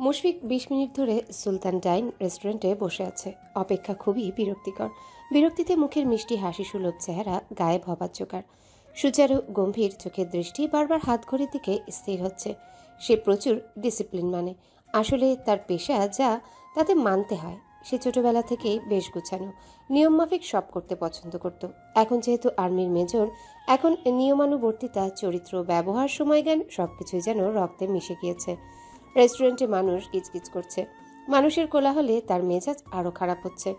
Mushfiq ২০ minute ধরে সুলতান ডাইন রেস্টুরেন্টে বসে আছে। অপেক্ষা খুবই বিরক্তিকর। বিরক্তিতে মুখের মিষ্টি হাসি সুলভ চেহারা গায়েব হবার জোগাড়। সুচারু গম্ভীর চোখের দৃষ্টি বারবার হাত ঘড়ির দিকে স্থির হচ্ছে। সে প্রচুর ডিসিপ্লিন মানে। আসলে তার পেশা যা, তাতে মানতে হয়। সে ছোটবেলা থেকেই বেশ গুছানো, নিয়মমাফিক সব করতে পছন্দ করত। এখন যেহেতু আর্মির মেজর, এখন নিয়মানুবর্তিতা, চরিত্র, ব্যবহার, সময়জ্ঞান সবকিছুই যেন রক্তে মিশে গিয়েছে। রেস্টুরেন্টে মানুষ গিজগিজ করছে। মানুষের কোলাহলে তার মেজাজ আরও খারাপ হচ্ছে।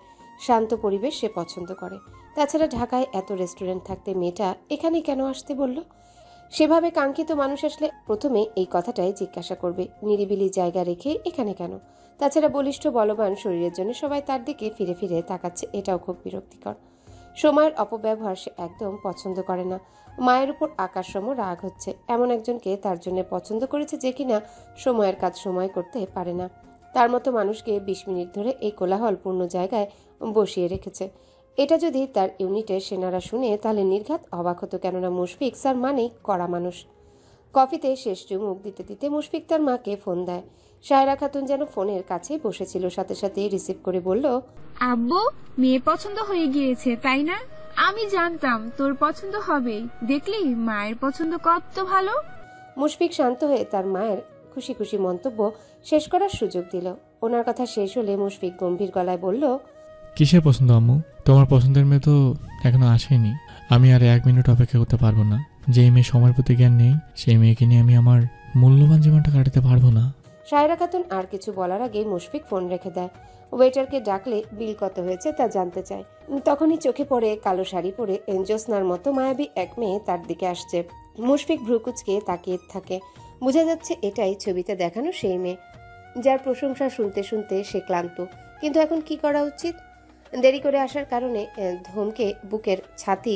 শান্ত পরিবেশ সে পছন্দ করে। তাছাড়া ঢাকায় এত রেস্টুরেন্ট থাকতে মেয়েটা এখানে কেন আসতে বলল? সেভাবে কাঙ্ক্ষিত মানুষ আসলে প্রথমে এই কথাটাই জিজ্ঞাসা করবে, নিরিবিলি জায়গা রেখে এখানে কেন? তাছাড়া বলিষ্ঠ বলবান শরীরের জন্য সবাই তার দিকে ফিরে ফিরে তাকাচ্ছে, এটাও খুব বিরক্তিকর। সময়ের অপব্যবহার সে একদম পছন্দ করে না। মায়ের উপর আকাশসম রাগ হচ্ছে। এমন একজনকে তার জন্য পছন্দ করেছে যে কিনা সময়ের কাজ সময় করতে পারে না। তার মতো মানুষকে ২০ মিনিট ধরে এই কোলাহলপূর্ণ জায়গায় বসিয়ে রেখেছে। এটা যদি তার ইউনিটের সেনারা শুনে তাহলে নির্ঘাত অবাক হতো, কেননা মুশফিক স্যার মানেই কড়া মানুষ। কফিতে শেষ চুমুক দিতে দিতে মুশফিক তার মাকে ফোন দেয়। সায়রা খাতুন যেন ফোনের কাছেই বসেছিল, সাথে সাথে রিসিভ করে বলল, আব্বু, মেয়ে পছন্দ হয়ে গিয়েছে তাই না? আমি জানতাম তোর পছন্দ হবেই। দেখলি মায়ের পছন্দ কত ভালো। মুশফিক শান্ত হয়ে তার মায়ের খুশি খুশি মন্তব্য শেষ করার সুযোগ দিল। ওনার কথা শেষ হলে মুশফিক গম্ভীর গলায় বলল, কিসের পছন্দ আম্মু? তোমার পছন্দের মেয়ে তো এখনো আসেনি। আমি আর 1 মিনিট অপেক্ষা করতে পারবো না। যেই মেয়ে সময়ের প্রতি জ্ঞান নেই, সেই মেয়েকে নিয়ে আমি আমার মূল্যবান জীবনটা কাটাতে পারবো না। সায়রা খাতুন আর কিছু বলার আগে মুশফিক ফোন রেখে দেয়। ওয়েটারকে ডাকলে বিল কত হয়েছে তা জানতে চায়। তখনই চোখে পড়ে কালো শাড়ি পরে জ্যোৎস্নার মতো মায়াবী এক মেয়ে তার দিকে আসছে। মুশফিক ভ্রুকুচকে তাকিয়ে থাকে। বোঝা যাচ্ছে এটাই ছবিতে দেখানো সেই মেয়ে, যার প্রশংসা শুনতে শুনতে সে ক্লান্ত। কিন্তু এখন কি করা উচিত? দেরি করে আসার কারণে ধমকে বুকের ছাতি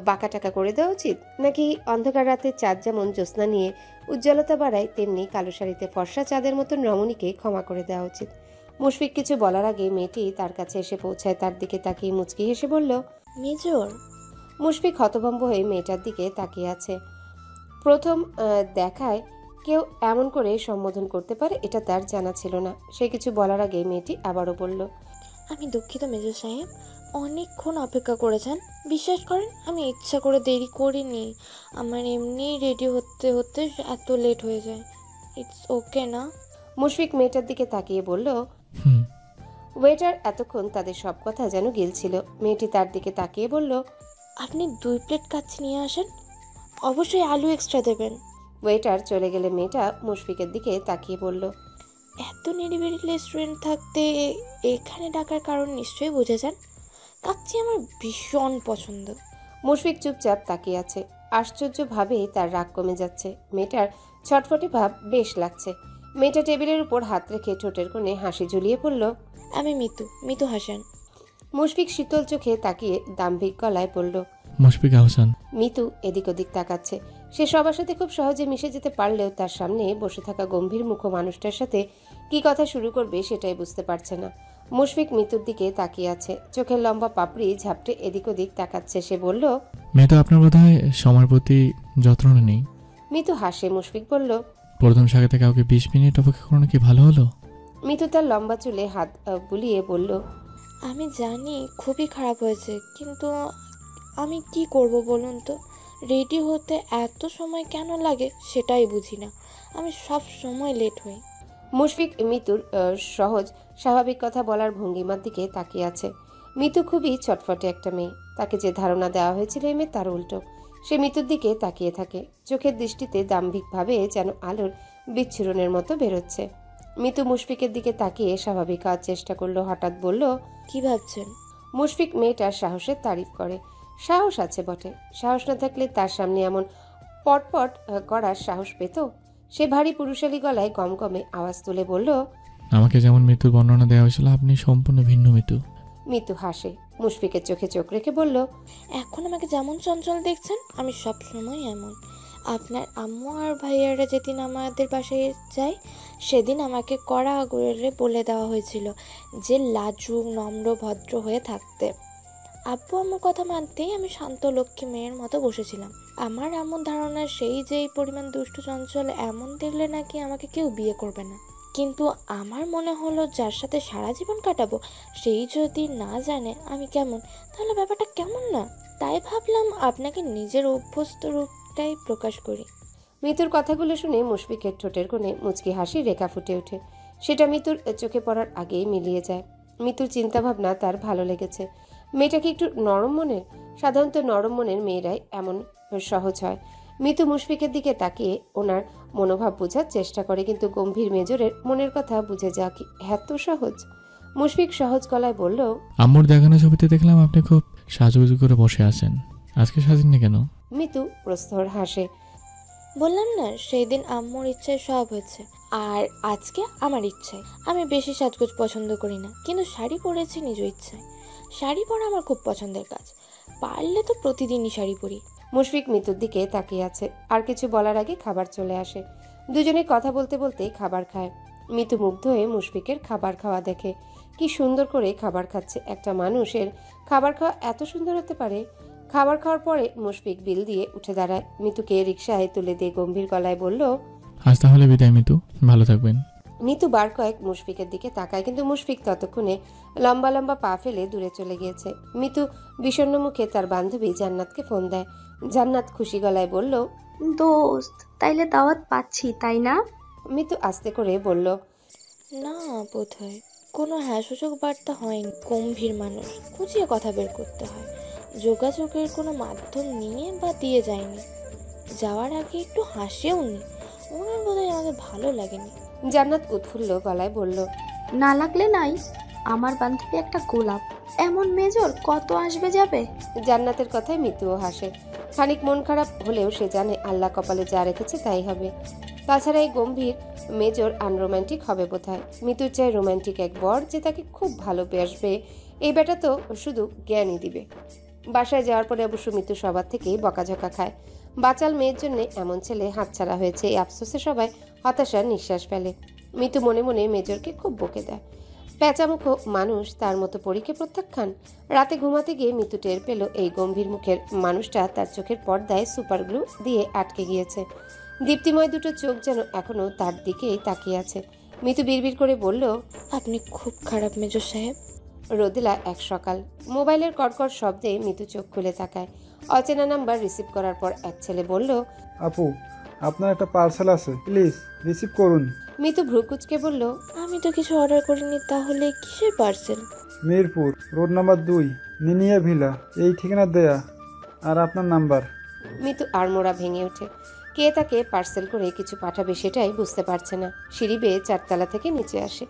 বাঁকাটাকা করে দেওয়া উচিত, নাকি অন্ধকার রাতে চাঁদ যেমন জ্যোৎস্না নিয়ে উজ্জ্বলতা বাড়ায়, তেমনি কালো শাড়িতে ফর্সা চাঁদের মতন রমণীকে ক্ষমা করে দেওয়া উচিত? মুশফিক কিছু বলার আগে মেয়েটি তার কাছে এসে পৌঁছায়। তার দিকে তাকিয়ে মুচকি হেসে বলল, মেজর। মুশফিক হতভম্ব হয়ে মেয়েটার দিকে তাকিয়ে আছে। প্রথম দেখায় কেউ এমন করে সম্বোধন করতে পারে এটা তার জানা ছিল না। সে কিছু বলার আগে মেয়েটি আবারও বলল, আমি দুঃখিত মেজর সাহেব, অনেকক্ষণ অপেক্ষা করেছেন। বিশ্বাস করেন আমি ইচ্ছা করে দেরি করিনি। আমার এমনি রেডি হতে হতে এত লেট হয়ে যায়। ইটস ওকে না? মুশফিক মেয়েটার দিকে তাকিয়ে বলল। হুম। ওয়েটার এতক্ষণ তাদের সব কথা যেন গিলছিল। মেয়েটি তার দিকে তাকিয়ে বলল, আপনি 2 প্লেট কাচ্চি নিয়ে আসেন, অবশ্যই আলু এক্সট্রা দেবেন। ওয়েটার চলে গেলে মেয়েটা মুশফিকের দিকে তাকিয়ে বলল, এত নিরিবিলি রেস্টুরেন্ট থাকতে এখানে ডাকার কারণ নিশ্চয়ই বুঝেছেন। কাচ্চি আমার ভীষণ পছন্দ। মুশফিক চুপচাপ তাকিয়ে আছে। আশ্চর্যভাবে তার রাগ কমে যাচ্ছে। মেয়েটার ছটফটে ভাব বেশ লাগছে। মেয়েটা টেবিলের উপর হাত রেখে ঠোঁটের কোণে হাসি ঝুলিয়ে পড়ল, আমি মিতু হাসান। মুশফিক শীতল চোখে তাকিয়ে দাম্ভিক গলায় বলল, মুশফিক আহসান। মিতু এদিক ওদিক তাকাচ্ছে। সে সবার সাথে খুব সহজে মিশে যেতে পারলেও তার সামনে বসে থাকা গম্ভীর মুখ মানুষটার সাথে কি কথা শুরু করবে সেটাই বুঝতে পারছে না। মুশফিক মিতুর দিকে তাকিয়ে আছে। চোখের লম্বা পাপড়ি ঝাপটে এদিক ওদিক তাকাচ্ছে। সে বলল, মেয়ে তো আপনার বোধহয় সময়ের প্রতি যত্ন নেই। মিতু হাসে। মুশফিক বলল, প্রথম সাক্ষাতে কাউকে 20 মিনিট অপেক্ষা করানো কি ভালো হলো? মিতু তার লম্বা চুলে হাত বুলিয়ে বলল, আমি জানি খুবই খারাপ হয়েছে, কিন্তু আমি কি করব বলুন তো? রেডি হতে এত সময় কেন লাগে সেটাই বুঝি না। আমি সব সময় লেট হই। মুশফিক মিতুর সহজ স্বাভাবিক কথা বলার ভঙ্গিমার দিকে তাকিয়ে আছে। মিতু খুবই ছটফটে একটা মেয়ে। তাকে যে ধারণা দেওয়া হয়েছিল এই মেয়ে তার উল্টো। সে মিতুর দিকে তাকিয়ে থাকে। চোখের দৃষ্টিতে দাম্ভিকভাবে যেন আলোর বিচ্ছুরণের মতো বেরোচ্ছে। মিতু মুশফিকের দিকে তাকিয়ে স্বাভাবিক হওয়ার চেষ্টা করলো। হঠাৎ বলল, কি ভাবছেন? মুশফিক মেয়েটার সাহসের তারিফ করে। সাহস আছে বটে। সাহস না থাকলে তার সামনে এমন পটপট করার সাহস পেত? সে ভারী পুরুষালী গলায় গমগমে আওয়াজ তুলে বলল, আমাকে যেমন মৃত্যুর বর্ণনা দেওয়া হয়েছিল আপনি সম্পূর্ণ ভিন্ন মৃত্যু। মিতু হাসে। মুশফিকের চোখে চোখ রেখে বলল, এখন আমাকে যেমন চঞ্চল দেখছেন আমি সব সময় এমন। আপনার আম্মু আর ভাইয়ারা যেদিন আমাদের বাসায় যায় সেদিন আমাকে কড়া আগুরে বলে দেওয়া হয়েছিল যে লাজুক নম্র ভদ্র হয়ে থাকতে। আব্বু আম্মুর কথা মানতেই আমি শান্ত লক্ষ্মী মেয়ের মতো বসেছিলাম। আমার এমন ধারণা সেই যে এই পরিমাণ দুষ্টু চঞ্চল এমন দেখলে নাকি আমাকে কেউ বিয়ে করবে না। কিন্তু আমার মনে হলো যার সাথে সারা জীবন কাটাবো সেই যদি না জানে আমি কেমন, তাহলে ব্যাপারটা কেমন না? তাই ভাবলাম আপনাকে নিজের অভ্যস্ত রূপটাই প্রকাশ করি। মিতুর কথাগুলো শুনে মুশফিকের ঠোঁটের কোণে মুচকি হাসির রেখা ফুটে ওঠে। সেটা মিতুর চোখে পড়ার আগেই মিলিয়ে যায়। মিতুর চিন্তাভাবনা তার ভালো লেগেছে। মেয়েটাকে একটু নরম মনের, সাধারণত নরম মনের মেয়েরাই এমন সহজ হয়। মিতু মুশফিকের দিকে তাকিয়ে ওনার মনোভাব বোঝার চেষ্টা করে, কিন্তু গম্ভীর মেজরের মনের কথা বুঝে যাওয়া কি এত সহজ? মুশফিক সহজ গলায় বলল, আম্মুর দেখানো ছবিতে দেখলাম আপনি খুব সাজুগুজু করে বসে আছেন, আজকে সাজেননি কেন? মিতু প্রস্তর হাসে। বললাম না সেই দিন আম্মুর ইচ্ছায় সব হয়েছে, আর আজকে আমার ইচ্ছায়। আমি বেশি সাজগোজ পছন্দ করি না, কিন্তু শাড়ি পরেছি নিজ ইচ্ছায়। শাড়ি পরা আমার খুব পছন্দের কাজ, পারলে তো প্রতিদিনই শাড়ি পরি। মুশফিক মিতুর দিকে তাকিয়ে আছে। আর কিছু বলার আগে খাবার চলে আসে। দুজনে কথা বলতে বলতে খাবার খায়। মিতু মুগ্ধ হয়ে মুশফিকের খাবার খাওয়া দেখে। কি সুন্দর করে খাবার খাচ্ছে। একটা মানুষের খাবার খাওয়া এত সুন্দর হতে পারে? খাবার খাওয়ার পরে মুশফিক বিল দিয়ে উঠে দাঁড়ায়। মিতুকে রিকশায় তুলে দিয়ে গম্ভীর গলায় বলল, আজ তাহলে বিদায় মিতু, ভালো থাকবেন। মিতু বার কয়েক মুশফিকের দিকে তাকায়, কিন্তু মুশফিক ততক্ষণে লম্বা লম্বা পা ফেলে দূরে চলে গিয়েছে। মিতু বিষণ্ণ মুখে তার বান্ধবী জান্নাতকে ফোন দেয়। জান্নাত খুশি গলায় বলল, দোস্ত তাইলে দাওয়াত পাচ্ছি তাই না? মিতু আস্তে করে বলল, না বোধ হয় কোনো সূচক বার্তা হয়নি। গম্ভীর মানুষ, খুঁজিয়ে কথা বের করতে হয়। যোগাযোগের কোনো মাধ্যম নিয়ে বা দিয়ে যায়নি। যাওয়ার আগে একটু হাসেও নি। ওনার বোধহয় আমাকে ভালো লাগেনি। জান্নাত উৎফুল্ল গলায় বলল, না লাগলে নাই, আমার বান্ধবী একটা গোলাপ, এমন মেজর কত আসবে যাবে। জান্নাতের কথায় মিতুও হাসে। খানিক মন খারাপ হলেও সে জানে আল্লাহ কপালে যা রেখেছে তাই হবে। তাছাড়া এই গম্ভীর মেজর আনরোম্যান্টিক হবে বোধহয়। মিতুর চাই রোম্যান্টিক এক বর যে তাকে খুব ভালোবাসবে। এই বেটা তো শুধু জ্ঞানই দিবে। বাসায় যাওয়ার পরে অবশ্য মিতু সবার থেকেই বকাঝকা খায়। বাচাল মেয়ের জন্য এমন ছেলে হাতছাড়া হয়েছে, এই আফসোসে সবাই হতাশার নিঃশ্বাস ফেলে। মিতু মনে মনে মেজরকে খুব বকে দেয়। প্যাঁচামুখো মানুষ, তার মতো পরীকে প্রত্যাখ্যান। রাতে ঘুমাতে গিয়ে মিতু টের পেল এই গম্ভীর মুখের মানুষটা তার চোখের পর্দায় সুপার গ্লু দিয়ে আটকে গিয়েছে। দীপ্তিময় দুটো চোখ যেন এখনো তার দিকেই তাকিয়ে আছে। মিতু বিড়বিড় করে বলল, আপনি খুব খারাপ মেজর সাহেব। রোদেলা এক সকাল। মোবাইলের কড়কড় শব্দে মিতু চোখ খুলে তাকায়। অচেনা নাম্বার রিসিভ করার পর এক ছেলে বলল, আপু, আপনার একটা পার্সেল আছে, প্লিজ রিসিভ করুন। মিতু ভ্রু কুঁচকে বলল, আমি তো কিছু অর্ডার করিনি, তাহলে কিসের পার্সেল? মিরপুর রোড নাম্বার 2, নিনিয়া ভিলা, এই ঠিকানা দেয়া, আর আপনার নাম্বার। মিতু আড়মোড়া ভেঙে ওঠে। কে তাকে পার্সেল করে কিছু পাঠাবে সেটাই বুঝতে পারছে না। সিঁড়ি বেয়ে 4 তলা থেকে নিচে আসে।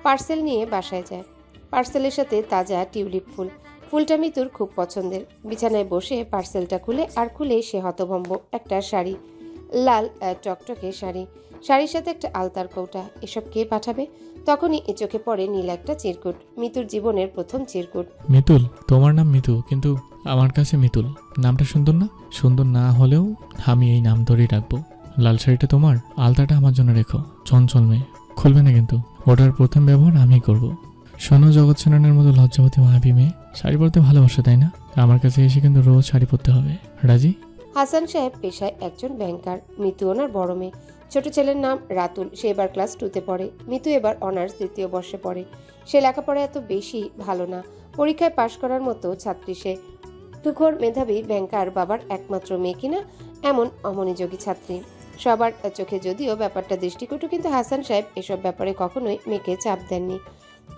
পার্সেল নিয়ে বাসায় যায়। পার্সেলের সাথে তাজা টিউলিপ ফুল। ফুলটা মিতুর খুব পছন্দের। বিছানায় বসে পার্সেলটা খুলে আর খুলে সে হতভম্ব। একটা শাড়ি, লাল টকটকে শাড়ি, শাড়ির সাথে একটা আলতার কৌটা। এসব কে পাঠাবে? তখনই চোখে পড়ে নীল একটা চিরকুট। মিতুর জীবনের প্রথম চিরকুট। মিতুল, তোমার নাম মিতু, কিন্তু আমার কাছে মিতুল নামটা সুন্দর না? সুন্দর না হলেও আমি এই নাম ধরেই রাখবো। লাল শাড়িটা তোমার, আলতাটা আমার জন্য রেখো। চঞ্চল মেয়ে, খুলবে না কিন্তু। ওটার প্রথম ব্যবহার আমিই করব। শোনো, জগৎ সেনানের মতো লজ্জাবতী মায়াবী মেয়ে শাড়ি পরতে ভালোবাসে তাই না? আমার কাছে এসে কিন্তু রোজ শাড়ি পরতে হবে, রাজি? হাসান সাহেব পেশায় একজন ব্যাংকার। মিতু ওনার বড় মেয়ে। ছোট ছেলের নাম রাতুল, সে এবার ক্লাস 2তে পড়ে। মিতু এবার অনার্স 2য় বর্ষে পড়ে। সে লেখাপড়া এত বেশি ভালো না, পরীক্ষায় পাশ করার মতো ছাত্রী সে। তুখোর মেধাবী ব্যাংকার বাবার একমাত্র মেয়ে কিনা এমন অমনোযোগী ছাত্রী। সবার চোখে যদিও ব্যাপারটা দৃষ্টিকটু, কিন্তু হাসান সাহেব এসব ব্যাপারে কখনোই মেয়েকে চাপ দেননি।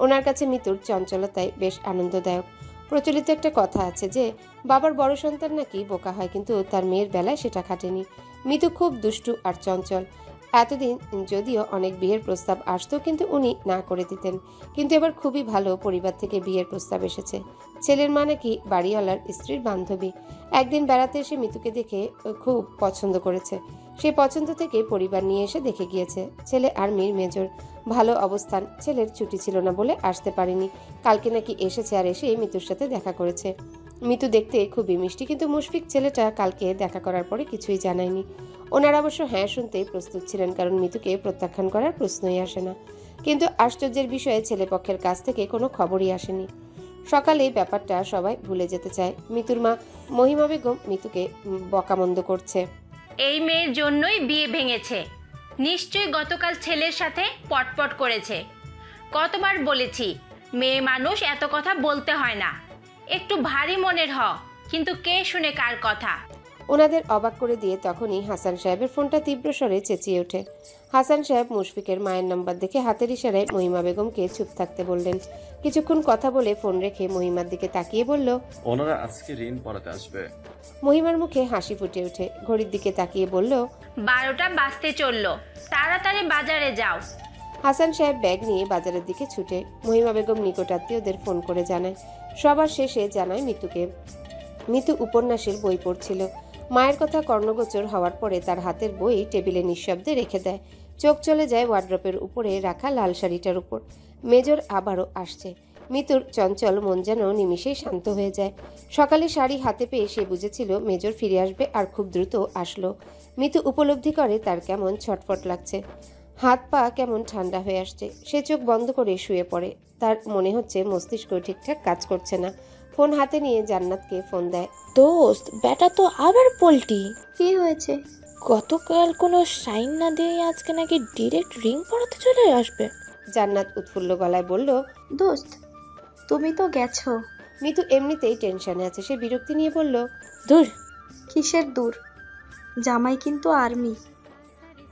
ওনার কাছে মিতুর চঞ্চলতায় বেশ আনন্দদায়ক। প্রচলিত একটা কথা আছে যে বাবার বড় সন্তান নাকি বোকা হয়, কিন্তু তার মেয়ের বেলায় সেটা খাটেনি। মিতু খুব দুষ্টু আর চঞ্চল। এতদিন যদিও অনেক বিয়ের প্রস্তাব আসতো, কিন্তু উনি না করে দিতেন। কিন্তু এবার খুবই ভালো পরিবার থেকে বিয়ের প্রস্তাব এসেছে। ছেলের মা নাকি বাড়িওয়ালার স্ত্রীর বান্ধবী। একদিন বেড়াতে এসে মিতুকে দেখে খুব পছন্দ করেছে। সেই পছন্দ থেকে পরিবার নিয়ে এসে দেখে গিয়েছে। ছেলে আর্মির মেজর, ভালো অবস্থান। ছেলের ছুটি ছিল না বলে আসতে পারেনি। কালকে নাকি এসেছে, আর এসে মিতুর সাথে দেখা করেছে। মিতু দেখতে খুবই মিষ্টি, কিন্তু মুশফিক ছেলেটা কালকে দেখা করার পরে কিছুই জানায়নি। ওনারা অবশ্য হ্যাঁ শুনতেই প্রস্তুত ছিলেন, কারণ মিতুকে প্রত্যাখ্যান করার প্রশ্নই আসে না। কিন্তু আশ্চর্যের বিষয়ে ছেলেপক্ষের কাছ থেকে কোনো খবরই আসেনি। সকালে ব্যাপারটা সবাই ভুলে যেতে চায়। মিতুর মা মহিমা বেগম মিতুকে বকামন্দ করছে। এই মেয়ের জন্যই বিয়ে ভেঙেছে, নিশ্চয়ই গতকাল ছেলের সাথে পটপট করেছে। কতবার বলেছি মেয়ে মানুষ এত কথা বলতে হয় না, একটু ভারী মনের হ, কিন্তু কে শুনে কার কথা। ওনাদের অবাক করে দিয়ে তখনই হাসান সাহেবের ফোনটা তীব্র স্বরে চেঁচিয়ে ওঠে। হাসান সাহেব মুশফিকের মায়ের নাম্বার দেখে হাতের ইশারায় মহিমা বেগমকে চুপ থাকতে বললেন। কিছুক্ষণ কথা বলে ফোন রেখে মহিমার দিকে তাকিয়ে বলল, ওনারা আজকে ঋণ পড়াতে আসবে। মহিমার মুখে হাসি ফুটে ওঠে। ঘড়ির দিকে তাকিয়ে বলল, 12টা বাজতে চললো, তাড়াতাড়ি বাজারে যাও। হাসান সাহেব ব্যাগ নিয়ে বাজারের দিকে ছুটে। মহিমা বেগম নিকটাত্মীয়দের ফোন করে জানায়। সবার শেষে জানায় মিতুকে। মিতু উপন্যাসের বই পড়ছিল। মায়ের কথা কর্ণগোচর হওয়ার পরে তার হাতের বই টেবিলে নিঃশব্দে রেখে দেয়। চোখ চলে যায় ওয়ার্ড্রপের উপরে রাখা লাল শাড়িটার উপর। মেজর আবারও আসছে। মিতুর চঞ্চল মন যেন নিমিষেই শান্ত হয়ে যায়। সকালে শাড়ি হাতে পেয়ে সে বুঝেছিল মেজর ফিরে আসবে, আর খুব দ্রুত আসলো। মিতু উপলব্ধি করে তার কেমন ছটফট লাগছে, হাত পা কেমন ঠান্ডা হয়ে আসছে। সে চোখ বন্ধ করে শুয়ে পড়ে। তার মনে হচ্ছে মস্তিষ্ক ঠিকঠাক কাজ করছে না। ফোন হাতে নিয়ে জান্নাতকে ফোন দেয়। দোস্ত, বেটা তো আবার পল্টি। কি হয়েছে? গতকাল কোনো সাইন না দিয়ে আজকে নাকি ডিরেক্ট রিং পড়াতে চলে আসবে। জান্নাত উৎফুল্ল গলায় বলল, দোস্ত, তুমি তো গেছো। মিতু এমনিতেই টেনশনে আছে। সে বিরক্তি নিয়ে বলল, দূর। কিসের দূর? জামাই কিন্তু আর্মি।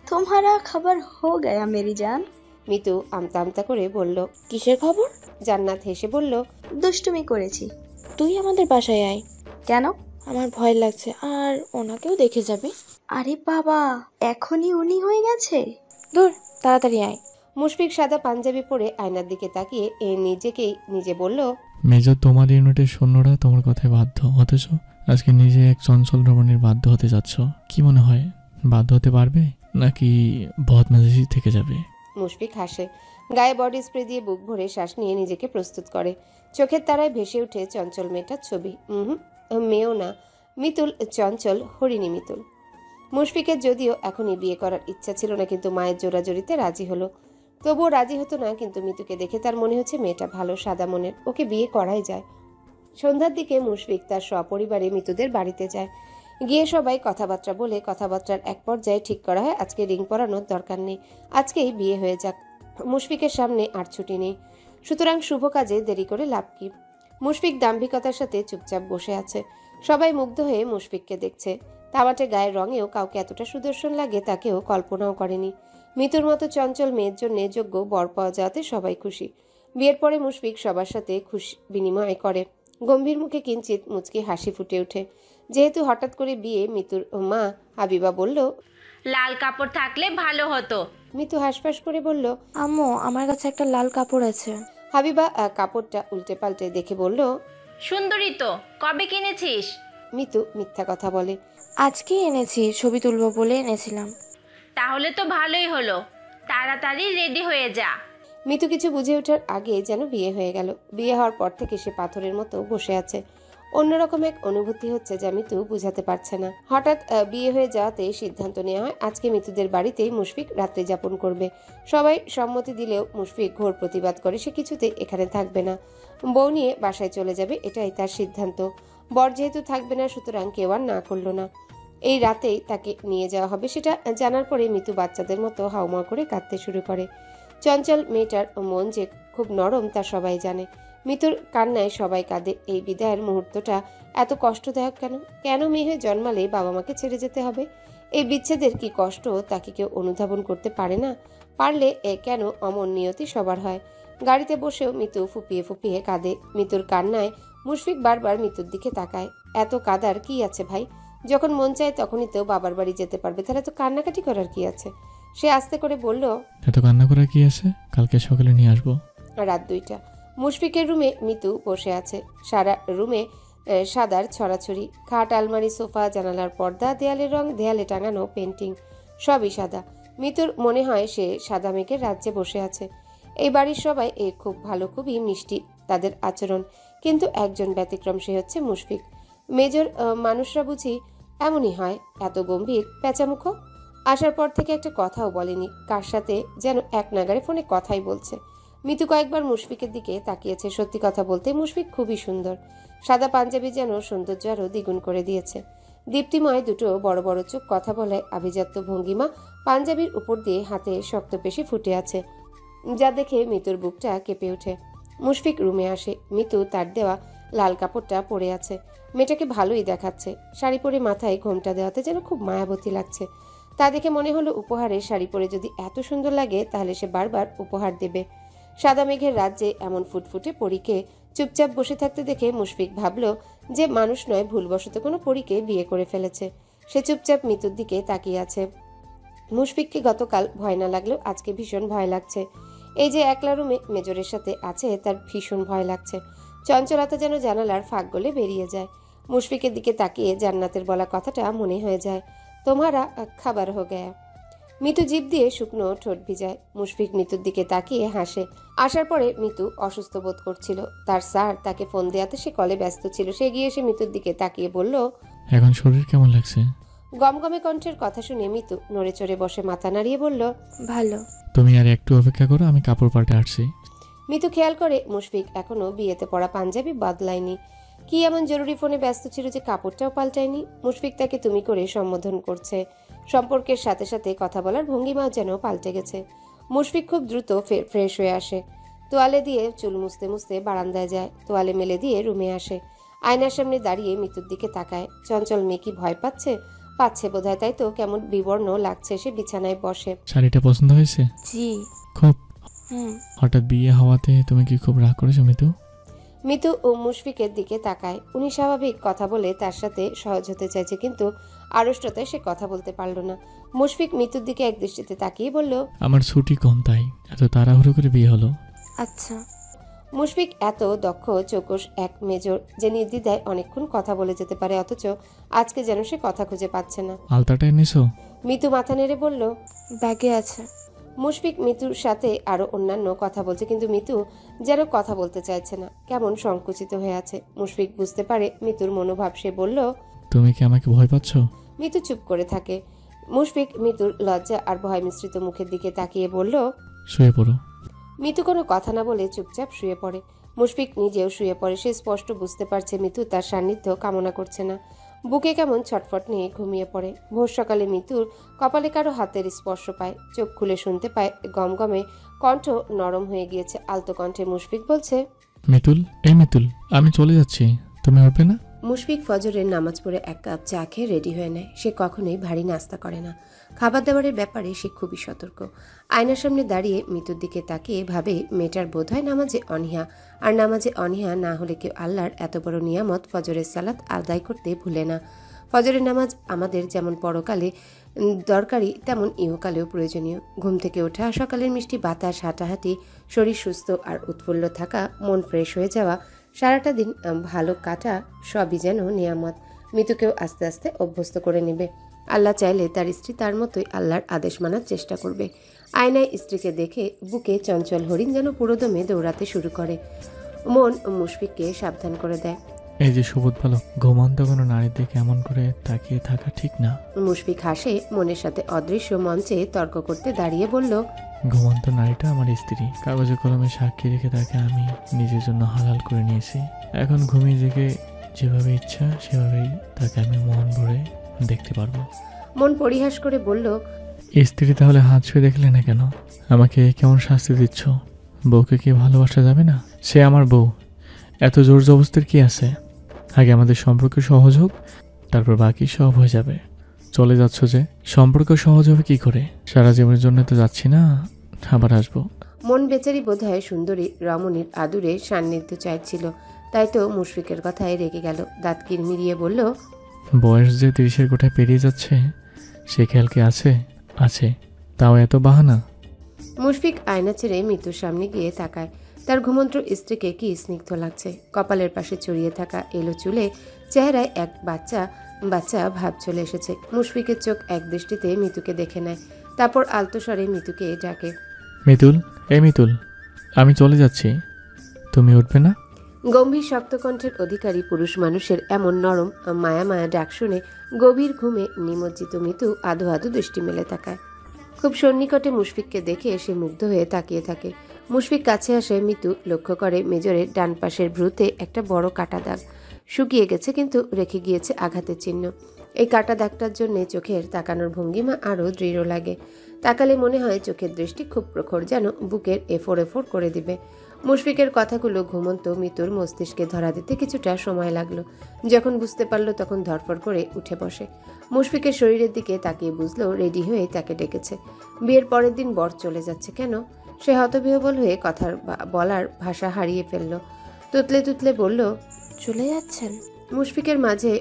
তোমারা খবর হো গয়া মেরি জান। মিতু আমতা আমতা করে বলল, কিসের খবর? জান্নাত হেসে বলল, দুষ্টুমি করেছি। তুই আমাদের বাসায় আয়। কেন? আমার ভয় লাগছে, আর ওনাকেও দেখে যাবি। আরে বাবা, এখনই উনি হয়ে গেছে? দূর, তাড়াতাড়ি আয়। মুশফিক সাদা পাঞ্জাবি পরে আয়নার দিকে তাকিয়ে নিজেকেই নিজে বলল, মেজর, তোমার ইউনিটের সৈন্যরা তোমার কথায় বাধ্য, অথচ আজকে নিজে এক চঞ্চল রমণীর বাধ্য হতে যাচ্ছ। কি মনে হয়, বাধ্য হতে পারবে নাকি বদমেজাজি থেকে যাবে? মুশফিক হাসে। গায়ে বডি স্প্রে দিয়ে বুক ভরে শ্বাস নিয়ে নিজেকে প্রস্তুত করে। চোখের তারায় ভেসে ওঠে চঞ্চল মেয়েটার ছবি। মেয়েও না, মিতুল চঞ্চল, হরিণী মিতুল। মুশফিকের যদিও এখনই বিয়ে করার ইচ্ছা ছিল না, কিন্তু মায়ের জোরাজোরিতে রাজি হলো। তবুও রাজি হতো না, কিন্তু মিতুকে দেখে তার মনে হচ্ছে মেয়েটা ভালো, সাদা মনের, ওকে বিয়ে করাই যায়। সন্ধ্যার দিকে মুশফিক তার সপরিবারে মিতুদের বাড়িতে যায়। গিয়ে সবাই কথাবার্তা বলে কথাবার্তার এক পর্যায়ে ঠিক করা হয় আজকে রিং পরানোর দরকার নেই, আজকেই বিয়ে হয়ে যাক। মুশফিকের সামনে আর ছুটি নেই, সুতরাং শুভ কাজে দেরি করে লাভ কি। মুশফিক দাম্ভিকতার সাথে চুপচাপ বসে আছে। সবাই মুগ্ধ হয়ে মুশফিককে দেখছে। তামাটে গায়ের রঙেও কাউকে এতটা সুদর্শন লাগে তাকেও কল্পনাও করেনি। মিতুর মতো চঞ্চল মেয়ের জন্য যোগ্য বর পাওয়া যাওয়াতে সবাই খুশি। বিয়ের পরে মুশফিক সবার সাথে খুশি বিনিময় করে। গম্ভীর মুখে কিঞ্চিত মুচকি হাসি ফুটে ওঠে। যেহেতু হঠাৎ করে বিয়ে, মিতুর মা হাবিবা বলল, লাল কাপড় থাকলে ভালো হতো। মিতু হাসফাস করে বলল, আম্মু, আমার কাছে একটা লাল কাপড় আছে। হাবিবা কাপড়টা উল্টে পাল্টে দেখে বলল, সুন্দরী তো, কবে কিনেছিস? মিতু মিথ্যা কথা বলে, আজকে এনেছি, ছবি তুলবো বলে এনেছিলাম। তাহলে তো ভালোই হলো, তাড়াতাড়ি রেডি হয়ে যা। মিতু কিছু বুঝে ওঠার আগে যেন বিয়ে হয়ে গেল। বিয়ে হওয়ার পর থেকে সে পাথরের মতো বসে আছে। অন্যরকম এক অনুভূতি হচ্ছে যা মিতু বুঝাতে পারছে না। হঠাৎ বিয়ে হয়ে যাওয়াতে সিদ্ধান্ত নেওয়া হয় আজকে মিতুদের বাড়িতেই মুশফিক রাত্রি যাপন করবে। সবাই সম্মতি দিলেও মুশফিক ঘোর প্রতিবাদ করে। সে কিছুতে এখানে থাকবে না, বউ নিয়ে বাসায় চলে যাবে, এটাই তার সিদ্ধান্ত। বর যেহেতু থাকবে না, সুতরাং কেউ আর না করলো না। এই রাতেই তাকে নিয়ে যাওয়া হবে, সেটা জানার পরে মিতু বাচ্চাদের মতো হাউমাউ করে কাঁদতে শুরু করে। চঞ্চল মেয়েটার মন যে খুব নরম তা সবাই জানে। মিতুর কান্নায় সবাই কাঁদে। এই বিদায়ের মুহূর্তটা এত কষ্টদায়ক কেন? কেন মেয়ে হয়ে জন্মালে বাবা মাকে ছেড়ে যেতে হবে? এই বিচ্ছেদের কি কষ্ট তা কি কেউ অনুধাবন করতে পারে না? পারলে কেন অমন নিয়তি সবার হয়? গাড়িতে বসেও মিতু ফুপিয়ে ফুপিয়ে কাঁদে। মিতুর কান্নায় মুশফিক বারবার মিতুর দিকে তাকায়। এত কাদার কি আছে ভাই? যখন মন চায় তখনই তো বাবার বাড়ি যেতে পারবে, তাহলে তো কান্নাকাটি করার কি আছে? সে আস্তে করে বলল, এত কান্না করার কি আছে? কালকে সকালে নিয়ে আসবো। রাত 2টা। মুশফিকের রুমে মিতু বসে আছে। সারা রুমে সাদার ছড়াছড়ি, খাট, আলমারি, সোফা, জানালার পর্দা, দেয়ালের রং, দেয়ালে টাঙানো পেন্টিং, সবই সাদা। মিতুর মনে হয় সে সাদা মেঘের রাজ্যে বসে আছে। এই বাড়ির সবাই খুব ভালো, খুবই মিষ্টি তাদের আচরণ, কিন্তু একজন ব্যতিক্রম, সে হচ্ছে মুশফিক। মেজর মানুষরা বুঝি এমনই হয়, এত গম্ভীর, পেঁচামুখো। আসার পর থেকে একটা কথাও বলেনি, কার সাথে যেন এক নাগারে ফোনে কথাই বলছে। মিতু কয়েকবার মুশফিকের দিকে তাকিয়েছে। সত্যি কথা বলতে মুশফিক খুবই সুন্দর। সাদা পাঞ্জাবি যেন সৌন্দর্য আরও দ্বিগুণ করে দিয়েছে। দীপ্তিময় দুটো বড় বড় চোখ, কথা বলে আভিজাত্য ভঙ্গিমা, পাঞ্জাবির উপর দিয়ে হাতে শক্ত পেশি ফুটে আছে, যা দেখে মিতুর বুকটা কেঁপে ওঠে। মুশফিক রুমে আসে। মিতু তার দেওয়া লাল কাপড়টা পরে আছে। মেয়েটাকে ভালোই দেখাচ্ছে। শাড়ি পরে মাথায় ঘোমটা দেওয়াতে যেন খুব মায়াবতী লাগছে। তা দেখে মনে হলো উপহারে শাড়ি পরে যদি এত সুন্দর লাগে তাহলে সে বারবার উপহার দেবে। সাদা মেঘের রাজ্যে এমন ফুটফুটে পরীকে চুপচাপ বসে থাকতে দেখে মুশফিক ভাবল যে মানুষ নয়, ভুলবশত কোনো পরীকে বিয়ে করে ফেলেছে। সে চুপচাপ মিতুর দিকে তাকিয়ে আছে। মুশফিককে গতকাল ভয় না লাগলেও আজকে ভীষণ ভয় লাগছে। এই যে একলা রুমে মেজরের সাথে আছে তার ভীষণ ভয় লাগছে। চঞ্চলতা যেন জানালার ফাঁক গলে বেরিয়ে যায়। মুশফিকের দিকে তাকিয়ে জান্নাতের বলা কথাটা মনে হয়ে যায়, তোমারা খাবার হো গয়া। মিতু জিভ দিয়ে শুকনো ঠোঁট ভিজায়। মুশফিক মিতুর দিকে তাকিয়ে হাসে। আসার পরে মিতু অসুস্থ বোধ করছিল। তার স্যার তাকে ফোন দেওয়াতে সে কলে ব্যস্ত ছিল। সে গিয়ে এসে মিতুর দিকে তাকিয়ে বলল, এখন শরীর কেমন লাগছে? গমগমে কণ্ঠের কথা শুনে মিতু নড়ে চড়ে বসে মাথা নাড়িয়ে বলল, ভালো। তুমি আর একটু অপেক্ষা করো, আমি কাপড় পাল্টে আসছি। মিতু খেয়াল করে মুশফিক এখনো বিয়েতে পরা পাঞ্জাবি বদলায়নি। কি এমন জরুরি ফোনে ব্যস্ত ছিল যে কাপড়টাও পাল্টায়নি? মুশফিক তাকে তুমি করে সম্বোধন করছে। সম্পর্কের সাথে সাথে কথা বলার ভঙ্গিমাও যেন পাল্টে গেছে। মুশফিক খুব দ্রুত ফ্রেশ হয়ে আসে। তোয়ালে দিয়ে চুল মুছতে মুছতে বারান্দায় যায়। তোয়ালে মেলে দিয়ে রুমে আসে। আয়নার সামনে দাঁড়িয়ে মিতুর দিকে তাকায়। চঞ্চল মেয়ে কি ভয় পাচ্ছে? পাচ্ছে বোধহয়, তাই তো কেমন বিবর্ণ লাগছে। সে বিছানায় বসে। শাড়িটা পছন্দ হয়েছে? জি। খুব। হুম। হঠাৎ বিয়ে হওয়াতে তুমি কি খুব রাগ করেছো মিতু? মিতু ও মুশফিকের দিকে তাকায়। উনি স্বাভাবিক কথা বলে তার সাথে সহজ হতে চাইছে, কিন্তু আড়ষ্টতায় সে কথা বলতে পারল না। মুশফিক মিতুর দিকে এক দৃষ্টিতে তাকিয়ে বলল, আমার ছুটি কম, তাই এত তাড়াহুড়ো করে বিয়ে হলো। আচ্ছা। মুশফিক এত দক্ষ চৌকস এক মেজর যে নির্দ্বিধায় অনেকক্ষণ কথা বলে যেতে পারে, অথচ আজকে যেন সে কথা খুঁজে পাচ্ছে না। আলতাটা এনেছো? মিতু মাথা নেড়ে বলল, ব্যাগে আছে। মুশফিক মিতুর সাথে আরো অন্যান্য কথা বলছে, কিন্তু মিতু যেন কথা বলতে চাইছে না, কেমন সংকুচিত হয়ে আছে। মুশফিক বুঝতে পারে মিতুর মনোভাব। সে বলল, তুমি কি আমাকে ভয় পাচ্ছ? মিতু চুপ করে থাকে। মুশফিক মিতুর লজ্জা আর ভয় মিশ্রিত মুখের দিকে তাকিয়ে বলল, শুয়ে পড়ো। মিতু কোনো কথা না বলে চুপচাপ শুয়ে পড়ে। মুশফিক নিজেও শুয়ে পড়ে। সে স্পষ্ট বুঝতে পারছে মিতু তার সান্নিধ্য কামনা করছে না। বুকে কেমন ছটফট নিয়ে ঘুমিয়ে পড়ে। ভোর সকালে মিতুর কপালে কারো হাতের স্পর্শ পায়। চোখ খুলে শুনতে পায় গমগমে কণ্ঠ নরম হয়ে গিয়েছে। আলতো কণ্ঠে মুশফিক বলছে, মিতুল, এই মিতুল, আমি চলে যাচ্ছি, তুমি উঠবে না? মুশফিক ফজরের নামাজ পড়ে এক কাপ চা খেয়ে রেডি হয়ে নেয়। সে কখনোই ভারী নাস্তা করে না। খাবার দাবারের ব্যাপারে সে খুবই সতর্ক। আয়নার সামনে দাঁড়িয়ে মিতুর দিকে তাকিয়ে ভাবে, মেয়েটার বোধ হয় নামাজে অনীহা। আর নামাজে অনীহা না হলে কেউ আল্লাহর এত বড় নিয়ামত ফজরের সালাত আদায় করতে ভুলে না। ফজরের নামাজ আমাদের যেমন পরকালে দরকারি, তেমন ইহকালেও প্রয়োজনীয়। ঘুম থেকে ওঠা, সকালের মিষ্টি বাতাস, হাঁটাহাঁটি, শরীর সুস্থ আর উৎফুল্ল থাকা, মন ফ্রেশ হয়ে যাওয়া, সারাটা দিন ভালো কাটা, সবই যেন নিয়ামত। মিতুকেও আস্তে আস্তে অভ্যস্ত করে নেবে। আল্লাহ চাইলে তার স্ত্রী তার মতোই আল্লাহর আদেশ মানার চেষ্টা করবে। আয়নায় স্ত্রীকে দেখে বুকে চঞ্চল হরিণ যেন পুরোদমে দৌড়াতে শুরু করে। মন মুশফিককে সাবধান করে দেয়, এই যে সুবোধ ভালো, ঘুমন্ত কোনো নারীর দিকে এমন করে তাকিয়ে থাকা ঠিক না। মুশফিক হাসে। মনের সাথে অদৃশ্য মঞ্চে তর্ক করতে দাঁড়িয়ে বলল, ঘুমন্ত নারীটা আমার স্ত্রী। কাগজে কলমে সাক্ষী রেখে তাকে আমি নিজের জন্য হালাল করে নিয়েছি। এখন ঘুমিয়ে জেগে যেভাবে ইচ্ছা সেভাবেই তাকে আমি মন ভরে দেখতে পারবো। মন পরিহাস করে বলল, স্ত্রী তাহলে হাত ছুঁয়ে দেখলে না কেন? আমাকে কেমন শাস্তি দিচ্ছ? বউকে কি ভালোবাসা যাবে না? সে আমার বউ, এত জোর জবস্তির কি আছে? আগে আমাদের সম্পর্ক সহজ হোক, তারপর বাকি সব হয়ে যাবে। চলে যাচ্ছ যে, সম্পর্ক সহজ হবে কি করে? সারা জীবনের জন্য তো যাচ্ছি না, আবার আসবো। মন বেচারি বোধহয় সুন্দরী রমণীর আদুরে সান্নিধ্য চাইছিল, তাই তো মুশফিকের কথায় রেগে গেল। দাঁত কিরমিরিয়ে বলল, বয়স যে 30-এর কোঠায় পেরিয়ে যাচ্ছে, সে খেয়াল কি আছে? আছে, তাও এত বাহানা। মুশফিক আয়না ছেড়ে মৃত্যুর সামনে গিয়ে তাকায়। তার ঘুমন্ত স্ত্রীকে কি স্নিগ্ধ লাগছে। কপালের পাশে ছড়িয়ে থাকা এলো চুলে চেহারায় এক বাচ্চা বাচ্চা ভাব চলে এসেছে। মুশফিকের চোখ এক দৃষ্টিতে মিতুকে দেখে নেয়, তারপর আলতো স্বরে মিতুকে ডাকে, মিতুল, এই মিতুল, আমি চলে যাচ্ছি, তুমি উঠবে না? গম্ভীর শক্ত কণ্ঠের অধিকারী পুরুষ মানুষের এমন নরম মায়া মায়া ডাক শুনে গভীর ঘুমে নিমজ্জিত মিতু আধো আধো দৃষ্টি মেলে তাকায়। খুব সন্নিকটে মুশফিককে দেখে সে মুগ্ধ হয়ে তাকিয়ে থাকে। মুশফিক কাছে আসে মিতু লক্ষ্য করে মেজরের ডান পাশের ভ্রুতে একটা বড় কাটা দাগ শুকিয়ে গেছে, কিন্তু রেখে গিয়েছে আঘাতের চিহ্ন। এই কাটা দাগটার জন্য চোখের তাকানোর ভঙ্গিমা আরও দৃঢ় লাগে। তাকালে মনে হয় চোখের দৃষ্টি খুব প্রখর, যেন বুকের এফোর এফোর করে দিবে। মুশফিকের কথাগুলো ঘুমন্ত মিতুর মস্তিষ্কে ধরা দিতে কিছুটা সময় লাগলো। যখন বুঝতে পারলো তখন ধরফড় করে উঠে বসে। মুশফিকের শরীরের দিকে তাকিয়ে বুঝলো রেডি হয়ে তাকে ডেকেছে। বিয়ের পরের দিন বর চলে যাচ্ছে কেন? সে হতবিহ্বল হয়ে কথার বলার ভাষা হারিয়ে ফেলল। তুতলে তুতলে বলল, চলে যাচ্ছেন? মুশফিকের মাঝে